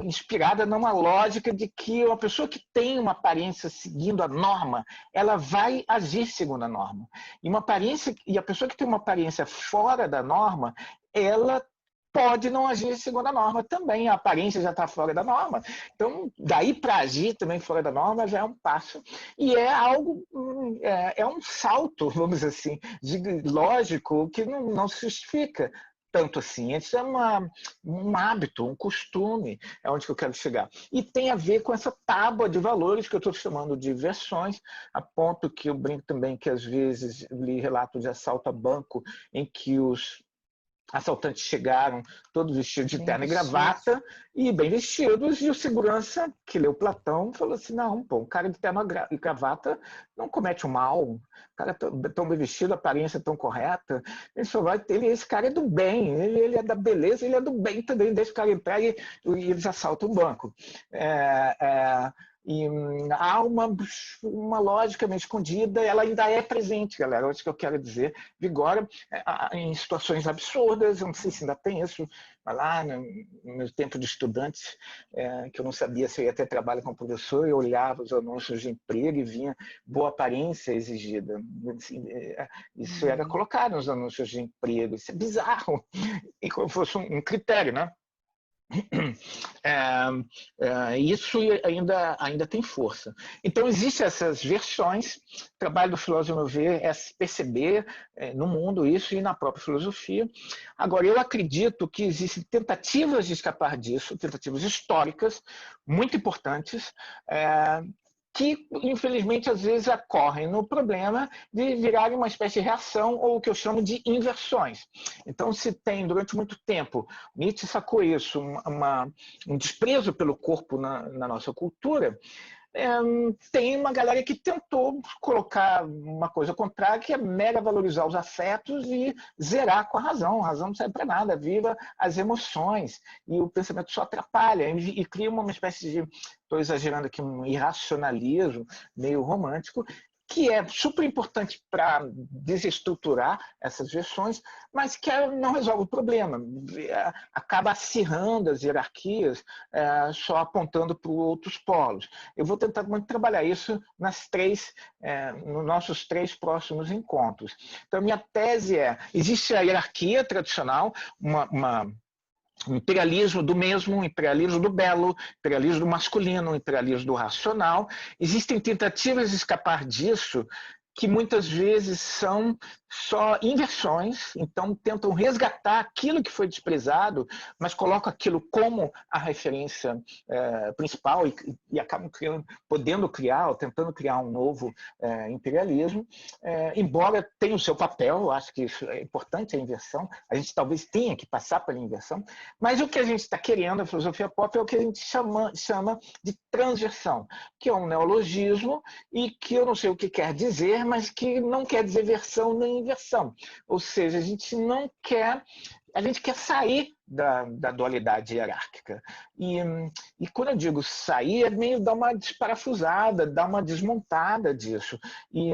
inspirada numa lógica de que uma pessoa que tem uma aparência seguindo a norma, ela vai agir segundo a norma. E a pessoa que tem uma aparência fora da norma, ela pode não agir segundo a norma também. A aparência já está fora da norma. Então, daí para agir também fora da norma já é um passo. E é algo, é um salto, vamos dizer assim, lógico, que não se justifica tanto assim. Isso é um hábito, um costume, é onde que eu quero chegar. E tem a ver com essa tábua de valores que eu estou chamando de versões, a ponto que eu brinco também que às vezes li relato de assalto a banco em que os assaltantes chegaram todos vestidos de terno e gravata e bem vestidos, e o segurança, que leu Platão, falou assim, não, pô, um cara de terno e gravata não comete um mal, o cara tão bem vestido, a aparência tão correta, ele só vai ter, esse cara é do bem, ele é da beleza, ele é do bem também, deixa o cara entrar e eles assaltam o banco. E há uma lógica meio escondida, ela ainda é presente, galera, é isso que eu quero dizer, vigora em situações absurdas, eu não sei se ainda tem isso, mas lá no meu tempo de estudante, que eu não sabia se eu ia ter trabalho como professor, eu olhava os anúncios de emprego e vinha boa aparência exigida. Assim, isso era colocado nos anúncios de emprego, isso é bizarro, e como fosse um critério, né? Isso ainda tem força. Então, existem essas versões. O trabalho do filósofo, ao meu ver, é perceber no mundo isso e na própria filosofia. Agora, eu acredito que existem tentativas de escapar disso, tentativas históricas, muito importantes, que, infelizmente, às vezes ocorrem no problema de virarem uma espécie de reação ou o que eu chamo de inversões. Então, se tem, durante muito tempo, Nietzsche sacou isso, um desprezo pelo corpo na nossa cultura, tem uma galera que tentou colocar uma coisa contrária, que é mega valorizar os afetos e zerar com a razão. A razão não serve para nada, viva as emoções. E o pensamento só atrapalha e cria uma espécie de, estou exagerando aqui, um irracionalismo meio romântico, que é super importante para desestruturar essas versões, mas que não resolve o problema. Acaba acirrando as hierarquias, só apontando para outros polos. Eu vou tentar muito trabalhar isso nos nossos 3 próximos encontros. Então, minha tese existe a hierarquia tradicional, um imperialismo do mesmo, um imperialismo do belo, imperialismo do masculino, um imperialismo do racional. Existem tentativas de escapar disso que muitas vezes são só inversões, então tentam resgatar aquilo que foi desprezado, mas colocam aquilo como a referência principal e acabam podendo criar, ou tentando criar um novo imperialismo, embora tenha o seu papel, eu acho que isso é importante, a inversão, a gente talvez tenha que passar pela inversão, mas o que a gente está querendo, a filosofia pop, é o que a gente chama de transversão, que é um neologismo e que eu não sei o que quer dizer, mas que não quer dizer versão nem inversão. Ou seja, a gente quer sair da dualidade hierárquica. E quando eu digo sair, é meio dar uma desparafusada, dar uma desmontada disso. E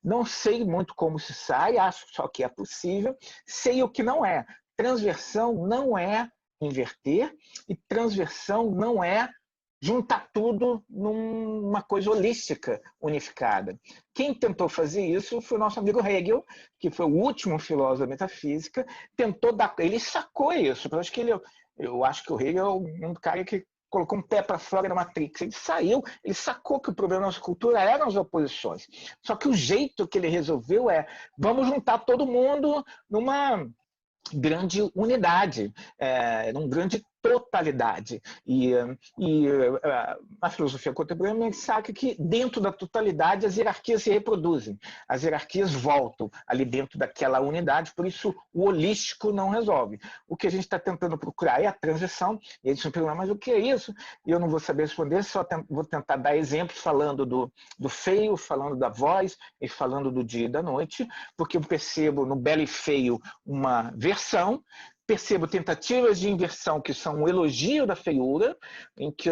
não sei muito como se sai, acho só que é possível, sei o que não é. Transversão não é inverter e transversão não é juntar tudo numa coisa holística, unificada. Quem tentou fazer isso foi o nosso amigo Hegel, que foi o último filósofo da metafísica, ele sacou isso. Eu acho que o Hegel é um cara que colocou um pé para fora da Matrix. Ele sacou que o problema da nossa cultura eram as oposições. Só que o jeito que ele resolveu vamos juntar todo mundo numa grande unidade, numa grande totalidade. E a filosofia contemporânea sabe que dentro da totalidade as hierarquias se reproduzem, as hierarquias voltam ali dentro daquela unidade, por isso o holístico não resolve. O que a gente está tentando procurar é a transição, e eles me perguntam, mas o que é isso? E eu não vou saber responder, só vou tentar dar exemplos falando do feio, falando da voz e falando do dia e da noite, porque eu percebo no belo e feio uma versão, percebo tentativas de inversão que são um elogio da feiura, em que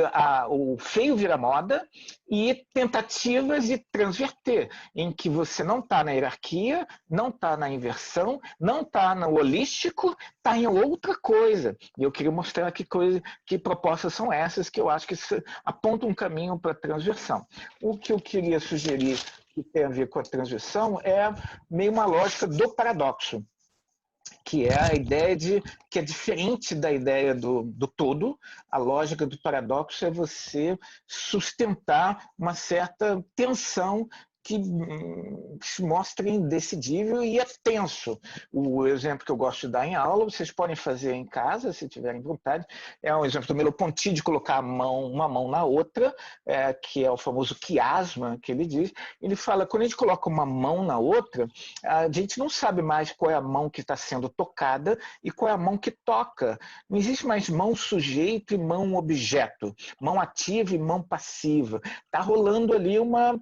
o feio vira moda, e tentativas de transverter, em que você não está na hierarquia, não está na inversão, não está no holístico, está em outra coisa. E eu queria mostrar que propostas são essas que eu acho que apontam um caminho para a transversão. O que eu queria sugerir que tem a ver com a transversão é meio uma lógica do paradoxo. que é a ideia que é diferente da ideia do todo. A lógica do paradoxo é você sustentar uma certa tensão que se mostra indecidível e é tenso. O exemplo que eu gosto de dar em aula, vocês podem fazer em casa, se tiverem vontade, é um exemplo do Merleau-Ponty de colocar uma mão na outra, que é o famoso quiasma que ele diz. Ele fala, quando a gente coloca uma mão na outra, a gente não sabe mais qual é a mão que está sendo tocada e qual é a mão que toca. Não existe mais mão sujeito e mão objeto, mão ativa e mão passiva. Está rolando ali uma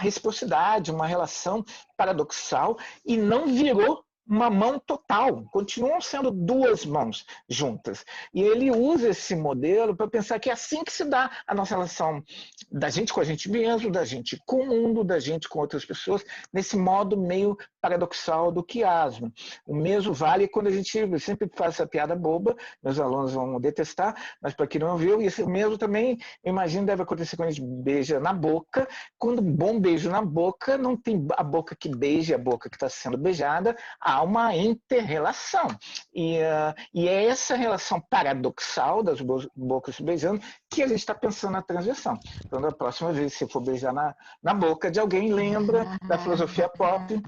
reciprocidade, uma relação paradoxal e não virou uma mão total, continuam sendo duas mãos juntas. E ele usa esse modelo para pensar que é assim que se dá a nossa relação da gente com a gente mesmo, da gente com o mundo, da gente com outras pessoas, nesse modo meio paradoxal do quiasmo. O mesmo vale quando a gente sempre faz essa piada boba, meus alunos vão detestar, mas para quem não viu, isso mesmo também, eu imagino, deve acontecer quando a gente beija na boca. Quando um bom beijo na boca, não tem a boca que beija a boca que está sendo beijada, há uma inter-relação. E é essa relação paradoxal das bocas se beijando que a gente está pensando na transversão. Então, da próxima vez que você for beijar na boca de alguém, lembra da filosofia pop.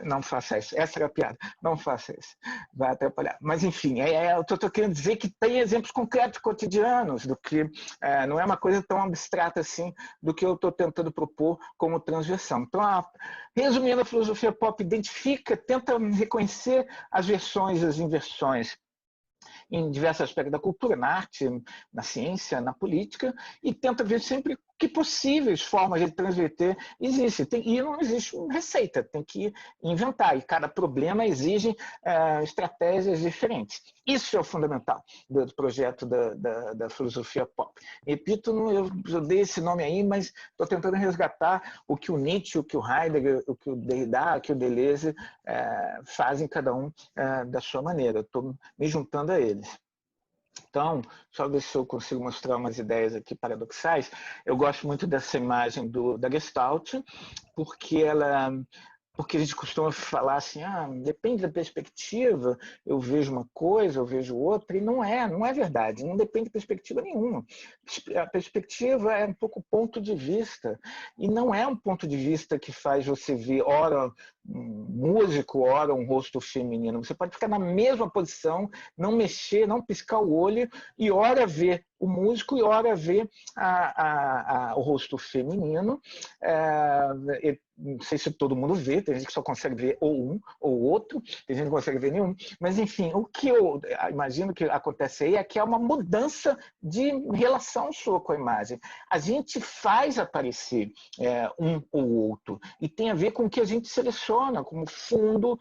Não faça isso. Essa era a piada. Não faça isso. Vai atrapalhar. Mas, enfim, eu estou querendo dizer que tem exemplos concretos cotidianos do que não é uma coisa tão abstrata assim do que eu estou tentando propor como transversão. Então, resumindo, a filosofia pop identifica, tenta reconhecer as versões e as inversões em diversos aspectos da cultura, na arte, na ciência, na política, e tenta ver sempre que possíveis formas de transverter existem. E não existe receita, tem que inventar, e cada problema exige estratégias diferentes. Isso é o fundamental do projeto da filosofia pop. Repito, eu dei esse nome aí, mas estou tentando resgatar o que o Nietzsche, o que o Heidegger, o que o Derrida, o que o Deleuze fazem, cada um da sua maneira. Estou me juntando a eles. Então, só ver se eu consigo mostrar umas ideias aqui paradoxais. Eu gosto muito dessa imagem da Gestalt, porque a gente costuma falar assim, depende da perspectiva, eu vejo uma coisa, eu vejo outra, e não é verdade, não depende de perspectiva nenhuma. A perspectiva é um pouco ponto de vista, e não é um ponto de vista que faz você ver, ora um músico, ora um rosto feminino. Você pode ficar na mesma posição, não mexer, não piscar o olho, e ora ver o músico e ora ver o rosto feminino. Não sei se todo mundo vê, tem gente que só consegue ver ou um ou outro, tem gente que não consegue ver nenhum, mas enfim, o que eu imagino que acontece aí é que é uma mudança de relação sua com a imagem. A gente faz aparecer um ou outro, e tem a ver com o que a gente seleciona, como fundo,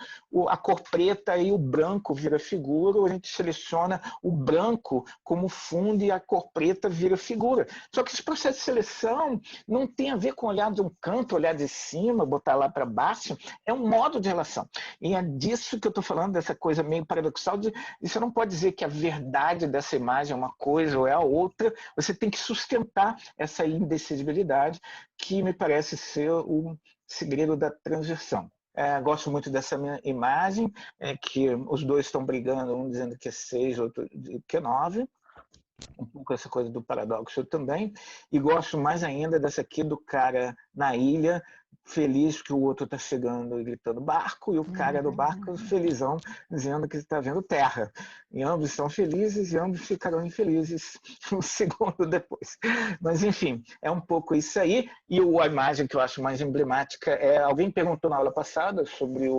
a cor preta e o branco vira figura, ou a gente seleciona o branco como fundo e a cor preta vira figura. Só que esse processo de seleção não tem a ver com olhar de um canto, olhar de cima, botar lá para baixo, é um modo de relação. E é disso que eu estou falando, dessa coisa meio paradoxal, de você não pode dizer que a verdade dessa imagem é uma coisa ou é a outra, você tem que sustentar essa indecisibilidade, que me parece ser o segredo da transversão. Gosto muito dessa minha imagem, que os dois estão brigando, um dizendo que é 6, outro que é 9, um pouco essa coisa do paradoxo também, e gosto mais ainda dessa aqui do cara na ilha, feliz que o outro está chegando e gritando barco, e o cara do barco felizão, dizendo que está vendo terra. E ambos estão felizes e ambos ficarão infelizes um segundo depois. Mas, enfim, é um pouco isso aí. E a imagem que eu acho mais emblemática é... Alguém perguntou na aula passada sobre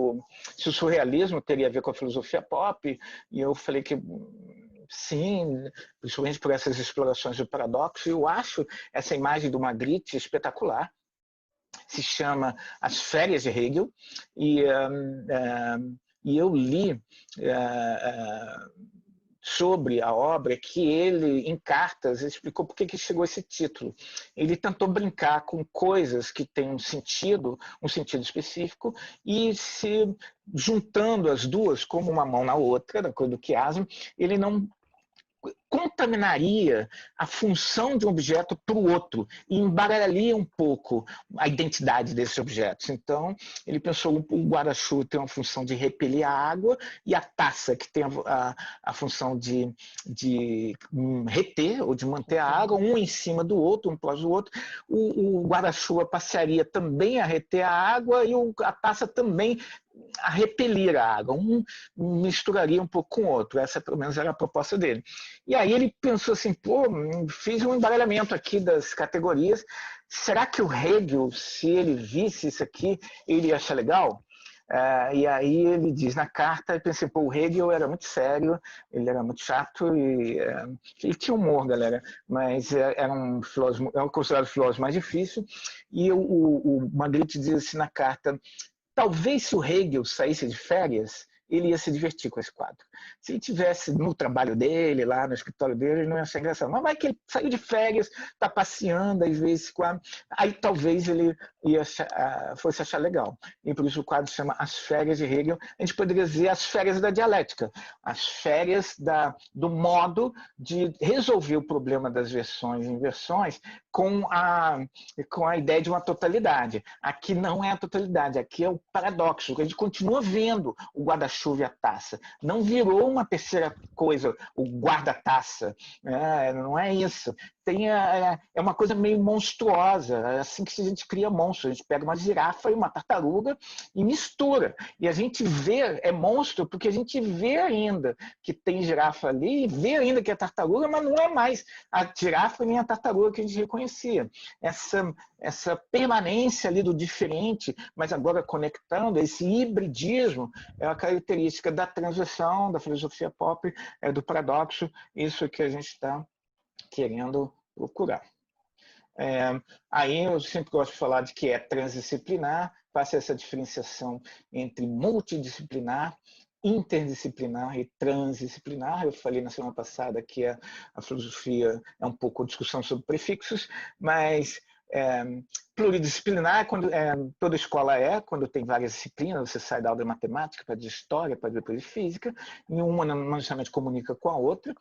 se o surrealismo teria a ver com a filosofia pop, e eu falei que sim, principalmente por essas explorações do paradoxo. Eu acho essa imagem do Magritte espetacular. Se chama As Férias de Hegel, e eu li sobre a obra que ele, em cartas, explicou por que chegou a esse título. Ele tentou brincar com coisas que têm um sentido específico, e se juntando as duas como uma mão na outra, da coisa do quiasmo, ele não contaminaria a função de um objeto para o outro e embaralharia um pouco a identidade desses objetos. Então, ele pensou que o guarda-chuva tem uma função de repelir a água e a taça, que tem a função de reter ou de manter a água, um em cima do outro, um após o outro. O guarda-chuva passaria também a reter a água e a taça também a repelir a água. Um misturaria um pouco com o outro. Essa, pelo menos, era a proposta dele. E aí ele pensou assim, pô, fiz um embaralhamento aqui das categorias. Será que o Hegel, se ele visse isso aqui, ele ia achar legal? E aí ele diz na carta, eu pensei, pô, o Hegel era muito sério, ele era muito chato e ele tinha humor, galera, mas era um filósofo, é considerado o filósofo mais difícil. E o Magritte diz assim na carta, talvez se o Hegel saísse de férias, ele ia se divertir com esse quadro. Se ele tivesse no trabalho dele, lá no escritório dele, ele não ia achar engraçado. Mas vai que ele saiu de férias, está passeando, às vezes esse quadro, aí talvez ele fosse achar legal. E por isso o quadro se chama As Férias de Hegel. A gente poderia dizer as férias da dialética, as férias do modo de resolver o problema das versões e inversões com a ideia de uma totalidade. Aqui não é a totalidade, aqui é o paradoxo. A gente continua vendo o guarda-chuva e a taça. Não virou uma terceira coisa, o guarda-taça. Não é isso. É uma coisa meio monstruosa. É assim que a gente cria monstros. A gente pega uma girafa e uma tartaruga e mistura. E a gente vê, é monstro, porque a gente vê ainda que tem girafa ali, vê ainda que é tartaruga, mas não é mais a girafa nem a tartaruga que a gente reconhecia. Essa permanência ali do diferente, mas agora conectando, esse hibridismo, é a característica da transição, da filosofia pop, do paradoxo, isso que a gente está querendo procurar. Aí eu sempre gosto de falar de que é transdisciplinar, faça essa diferenciação entre multidisciplinar, interdisciplinar e transdisciplinar. Eu falei na semana passada que a filosofia é um pouco discussão sobre prefixos, mas pluridisciplinar, toda escola quando tem várias disciplinas, você sai da aula de matemática para de história, para depois de física, e uma não necessariamente comunica com a outra.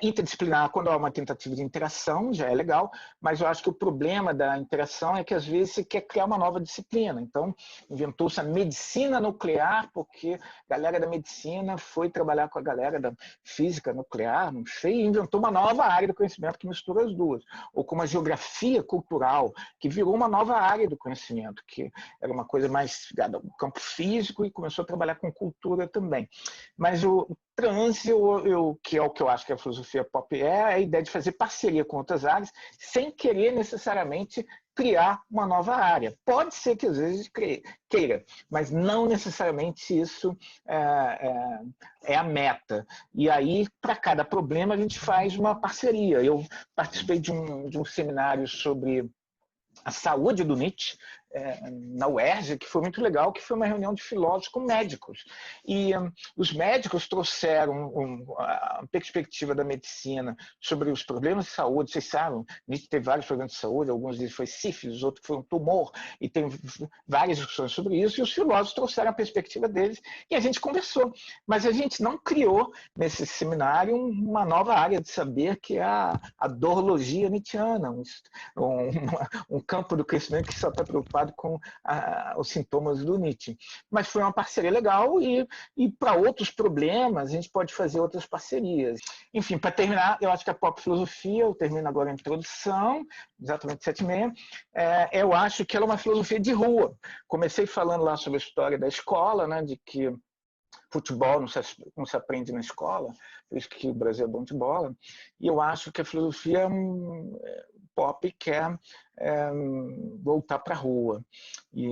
Interdisciplinar, quando há uma tentativa de interação, já é legal, mas eu acho que o problema da interação é que às vezes você quer criar uma nova disciplina. Então, inventou-se a medicina nuclear, porque a galera da medicina foi trabalhar com a galera da física nuclear, não sei, e inventou uma nova área do conhecimento que mistura as duas. Ou como a geografia cultural, que virou uma nova área do conhecimento, que era uma coisa mais ligada ao campo físico e começou a trabalhar com cultura também. Mas o trans, que é o que eu acho que a filosofia pop é a ideia de fazer parceria com outras áreas, sem querer necessariamente criar uma nova área. Pode ser que às vezes queira, mas não necessariamente isso é a meta. E aí, para cada problema, a gente faz uma parceria. Eu participei de um seminário sobre a saúde do Nietzsche, na UERJ, que foi muito legal, que foi uma reunião de filósofos com médicos. E os médicos trouxeram a perspectiva da medicina sobre os problemas de saúde. Vocês sabem, Nietzsche teve vários problemas de saúde, alguns deles foi sífilis, outros foi um tumor, e tem várias discussões sobre isso, e os filósofos trouxeram a perspectiva deles, e a gente conversou. Mas a gente não criou, nesse seminário, uma nova área de saber, que é a dorologia nietzschiana, um campo do conhecimento que só está preocupado com os sintomas do Nietzsche. Mas foi uma parceria legal e para outros problemas a gente pode fazer outras parcerias. Enfim, para terminar, eu acho que a pop filosofia, eu termino agora a introdução, exatamente 7h30, eu acho que ela é uma filosofia de rua. Comecei falando lá sobre a história da escola, né, de que futebol não se aprende na escola, por isso que o Brasil é bom de bola, e eu acho que a filosofia pop quer voltar para a rua. E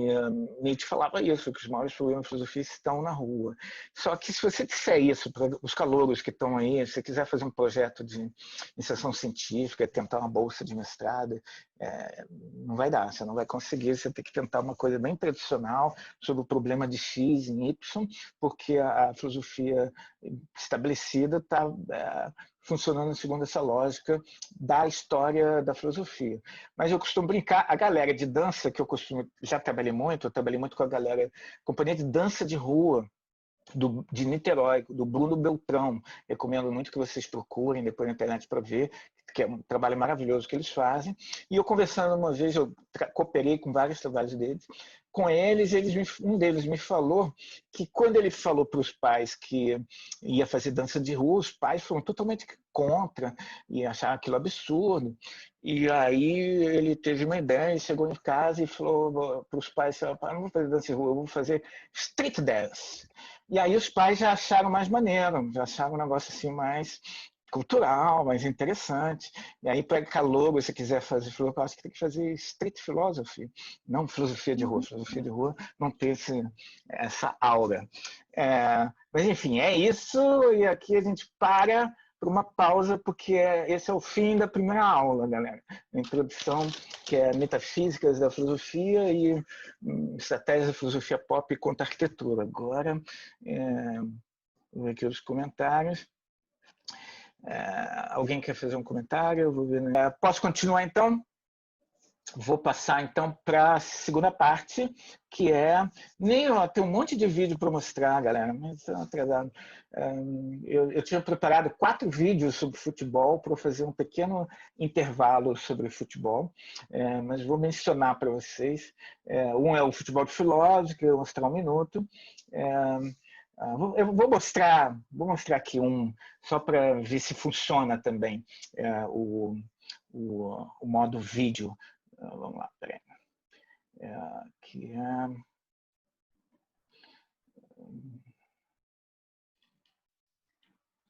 Nietzsche falava isso, que os maiores problemas da filosofia estão na rua. Só que se você disser isso para os calouros que estão aí, se você quiser fazer um projeto de iniciação científica, tentar uma bolsa de mestrado, não vai dar, você não vai conseguir, você tem que tentar uma coisa bem tradicional sobre o problema de X em Y, porque a filosofia estabelecida está funcionando segundo essa lógica da história da filosofia. Mas eu costumo brincar, a galera de dança, que eu trabalhei muito com a galera, companhia de dança de rua, de Niterói, do Bruno Beltrão. Recomendo muito que vocês procurem depois na internet para ver, que é um trabalho maravilhoso que eles fazem. E eu conversando uma vez, eu cooperei com vários trabalhos deles, com eles, um deles me falou que quando ele falou para os pais que ia fazer dança de rua, os pais foram totalmente contra e acharam aquilo absurdo. E aí ele teve uma ideia, chegou em casa e falou para os pais, não vou fazer dança de rua, eu vou fazer street dance. E aí os pais já acharam mais maneiro, já acharam um negócio assim mais cultural, mais interessante. E aí, para calouro, se quiser fazer filosofia, eu acho que tem que fazer street philosophy, não filosofia de rua. Filosofia de rua não tem essa aura. Mas, enfim, é isso. E aqui a gente para uma pausa, porque esse é o fim da primeira aula, galera. A introdução, que é Metafísicas da Filosofia e Estratégias da Filosofia Pop contra a Arquitetura. Agora, vou ver aqui os comentários. Alguém quer fazer um comentário? Eu vou ver. Posso continuar, então? Vou passar, então, para a segunda parte, que tem um monte de vídeo para mostrar, galera, mas estou atrasado. Eu tinha preparado 4 vídeos sobre futebol para fazer um pequeno intervalo sobre futebol, mas vou mencionar para vocês. Um é o futebol de filósofo, que eu vou mostrar 1 minuto. Eu vou mostrar aqui só para ver se funciona também o modo vídeo. Vamos lá, peraí. Aqui um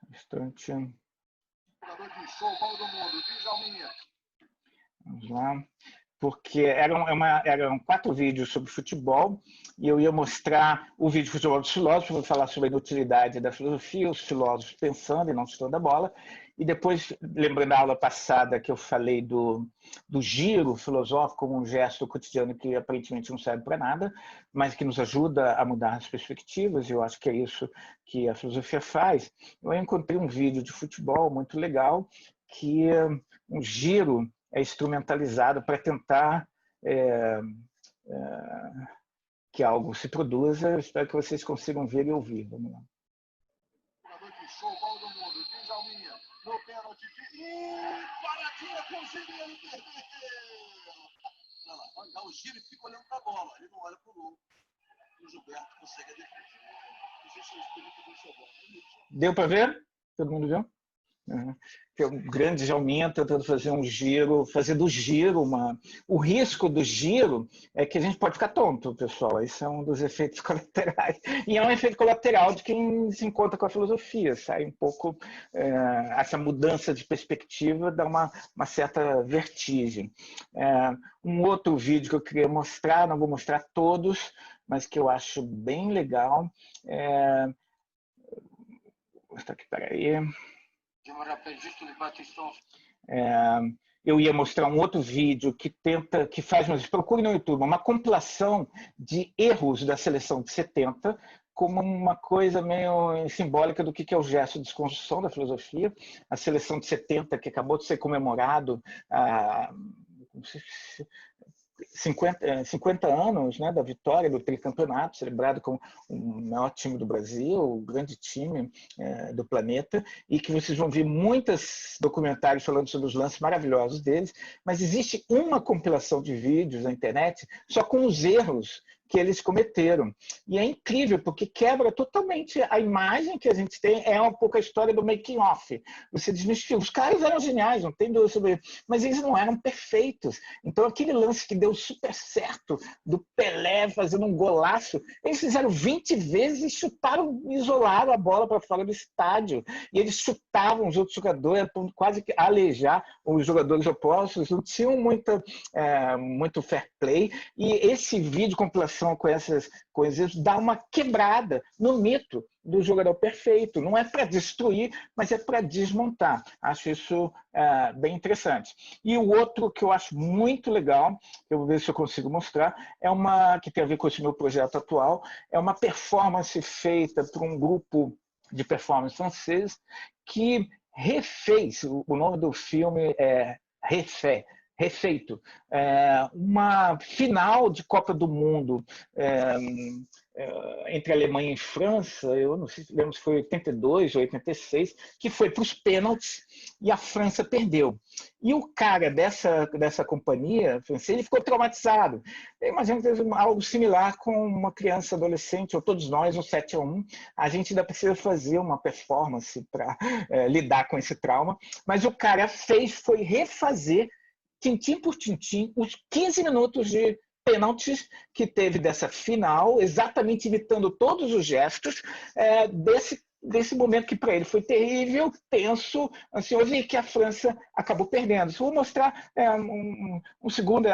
instante. Vamos lá. Porque eram 4 vídeos sobre futebol e eu ia mostrar o vídeo de futebol dos filósofos, vou falar sobre a inutilidade da filosofia, os filósofos pensando e não chutando a bola. E depois, lembrando da aula passada que eu falei do giro filosófico como um gesto cotidiano que aparentemente não serve para nada, mas que nos ajuda a mudar as perspectivas, e eu acho que é isso que a filosofia faz. Eu encontrei um vídeo de futebol muito legal, que um giro é instrumentalizado para tentar que algo se produza. Eu espero que vocês consigam ver e ouvir. Vamos lá. Show, bola do mundo, Djalminha, no pênalti, paradinha, conseguiu ele perder. Olha lá, vai dar o giro e fica olhando para a bola, ele não olha para o gol. E o Gilberto consegue a defesa. Deu para ver? Todo mundo viu? Que o grande Djalminha tentando fazer um giro, fazer do giro o risco do giro é que a gente pode ficar tonto, pessoal. Isso é um dos efeitos colaterais. E é um efeito colateral de quem se encontra com a filosofia. Sai um pouco essa mudança de perspectiva, dá uma certa vertigem. Um outro vídeo que eu queria mostrar, não vou mostrar todos, mas que eu acho bem legal. Vou mostrar aqui, peraí. Eu ia mostrar um outro vídeo que faz, mas procure no YouTube, uma compilação de erros da seleção de 70, como uma coisa meio simbólica do que é o gesto de desconstrução da filosofia. A seleção de 70, que acabou de ser comemorado 50 anos, né, da vitória do tricampeonato, celebrado como o maior time do Brasil, o grande time do planeta, e que vocês vão ver muitos documentários falando sobre os lances maravilhosos deles, mas existe uma compilação de vídeos na internet só com os erros que eles cometeram. E é incrível, porque quebra totalmente a imagem que a gente tem, é um pouco a história do making off. Você desmistifica. Os caras eram geniais, não tem dúvida sobre isso, mas eles não eram perfeitos. Então, aquele lance que deu super certo, do Pelé fazendo um golaço, eles fizeram 20 vezes e chutaram, isolaram a bola para fora do estádio. E eles chutavam os outros jogadores, quase que alejar os jogadores opostos, não tinham muito fair play. E esse vídeo compilação com essas coisas dá uma quebrada no mito do jogador perfeito. Não é para destruir, mas é para desmontar. Acho isso bem interessante. E o outro que eu acho muito legal, eu vou ver se eu consigo mostrar, que tem a ver com esse meu projeto atual, é uma performance feita por um grupo de performance francês que refez, o nome do filme é Refeito, uma final de Copa do Mundo entre Alemanha e França, eu não sei se lembro se foi 82 ou 86, que foi para os pênaltis e a França perdeu. E o cara dessa companhia francesa, ele ficou traumatizado. Eu imagino que teve algo similar com uma criança, adolescente, ou todos nós, no 7-1. A gente ainda precisa fazer uma performance para lidar com esse trauma. Mas o cara foi refazer, tintim por tintim, os 15 minutos de pênaltis que teve dessa final, exatamente imitando todos os gestos desse momento que para ele foi terrível, tenso, ansioso, e que a França acabou perdendo. Vou mostrar um segundo,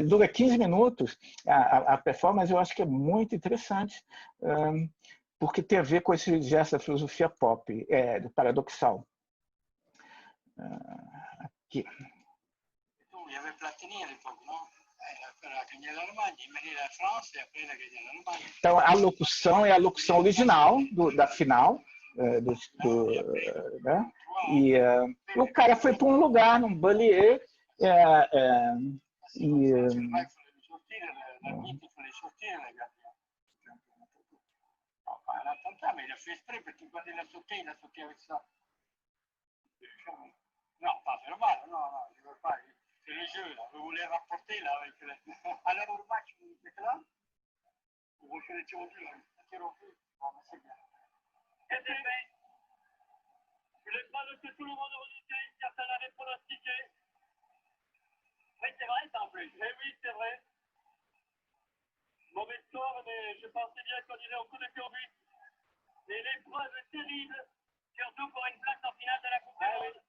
dura 15 minutos a performance, eu acho que é muito interessante, porque tem a ver com esse gesto da filosofia pop, do paradoxal. Aqui. Il y avait Platini à l'époque, non? Elle a gagné l'Allemagne, il menait la France et après il a gagné l'Allemagne. Então, a locução é a locução original da final, né? E o cara foi para um lugar, num Balier, Mais il a fait exprès parce que quand il a sauté avec ça. Non, pas faire mal, non, je ne veux pas. C'est le jeu, là. Vous voulez rapporter, là, avec alors, au match, vous êtes là? Vous refaites les tirs au but, là. Les tirs au but. Bon, mais c'est bien. Et c'est fait. Je ne pas que tout le monde redoutait, certains l'avaient pronostiqué. Oui, c'est vrai, ça, en plus. Eh oui, c'est vrai. Mauvais score, mais je pensais bien qu'on irait au coup de pied au but. Et l'épreuve terrible, surtout pour une place en finale de la Coupe du Monde.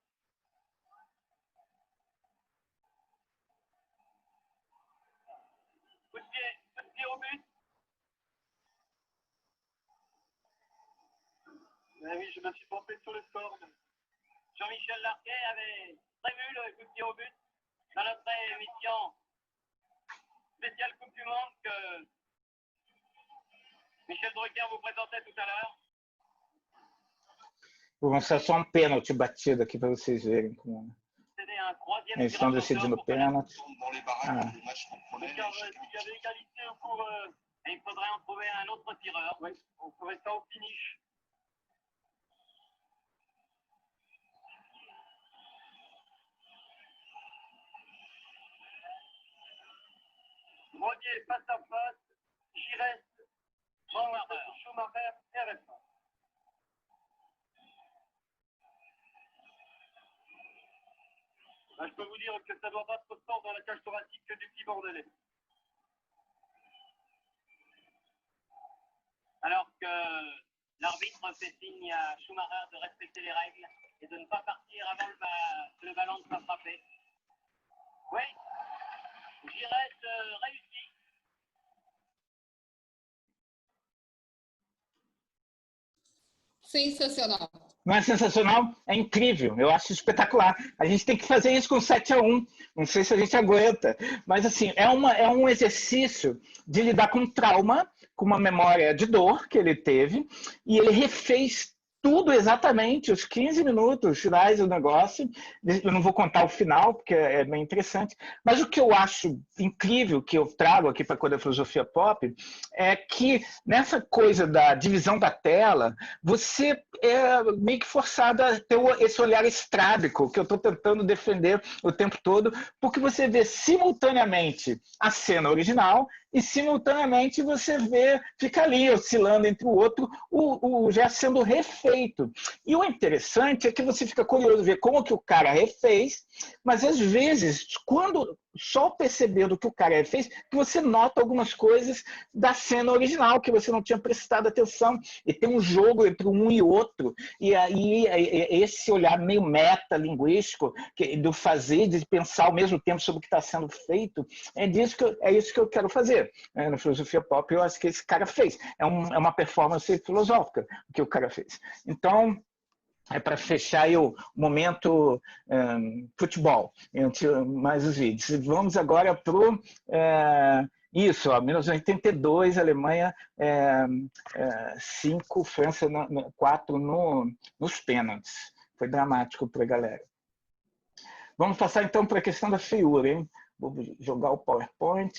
Coup de pied au but. Oui, je me suis trompé sur le score. Jean-Michel Larquet avait prévu le coup de pied au but dans notre émission spéciale Coupe du Monde que Michel Drucker vous présentait tout à l'heure. Vou mostrar só pênalti batido aqui para vocês verem como eles estão decidindo o pênalti. Il faudrait en trouver un autre tireur. Oui, on ferait ça au finish. Rodier face à face, Giresse, Schumacher, RFA. Je peux vous dire que ça doit battre autant dans la cage thoracique que du petit bordelais. Alors que l'arbitre fait signe à Schumacher de respecter les règles et de ne pas partir avant le ballon ne soit frappé. Oui, Giresse réussi. Sensacional. Não é sensacional? É incrível, eu acho espetacular. A gente tem que fazer isso com 7-1. Não sei se a gente aguenta, mas assim, é um exercício de lidar com trauma, com uma memória de dor que ele teve, e ele refez tudo exatamente, os 15 minutos finais do negócio. Eu não vou contar o final, porque é bem interessante, mas o que eu acho incrível, que eu trago aqui para a Cor da Filosofia Pop, é que nessa coisa da divisão da tela, você é meio que forçado a ter esse olhar estrábico, que eu estou tentando defender o tempo todo, porque você vê simultaneamente a cena original e simultaneamente você vê, fica ali oscilando entre o outro, o gesto sendo refeito. E o interessante é que você fica curioso ver como que o cara refez, mas às vezes, quando só percebendo que o cara refez, que você nota algumas coisas da cena original que você não tinha prestado atenção, e tem um jogo entre um e outro, e aí esse olhar meio metalinguístico do fazer, de pensar ao mesmo tempo sobre o que está sendo feito, é isso que eu quero fazer. Na filosofia pop, eu acho que esse cara fez. É uma performance filosófica que o cara fez. Então, é para fechar aí o momento futebol, entre mais os vídeos. Vamos agora para o... Isso, 1982, Alemanha 5, França 4 nos pênaltis. Foi dramático para a galera. Vamos passar então para a questão da feiura, hein? Vou jogar o PowerPoint.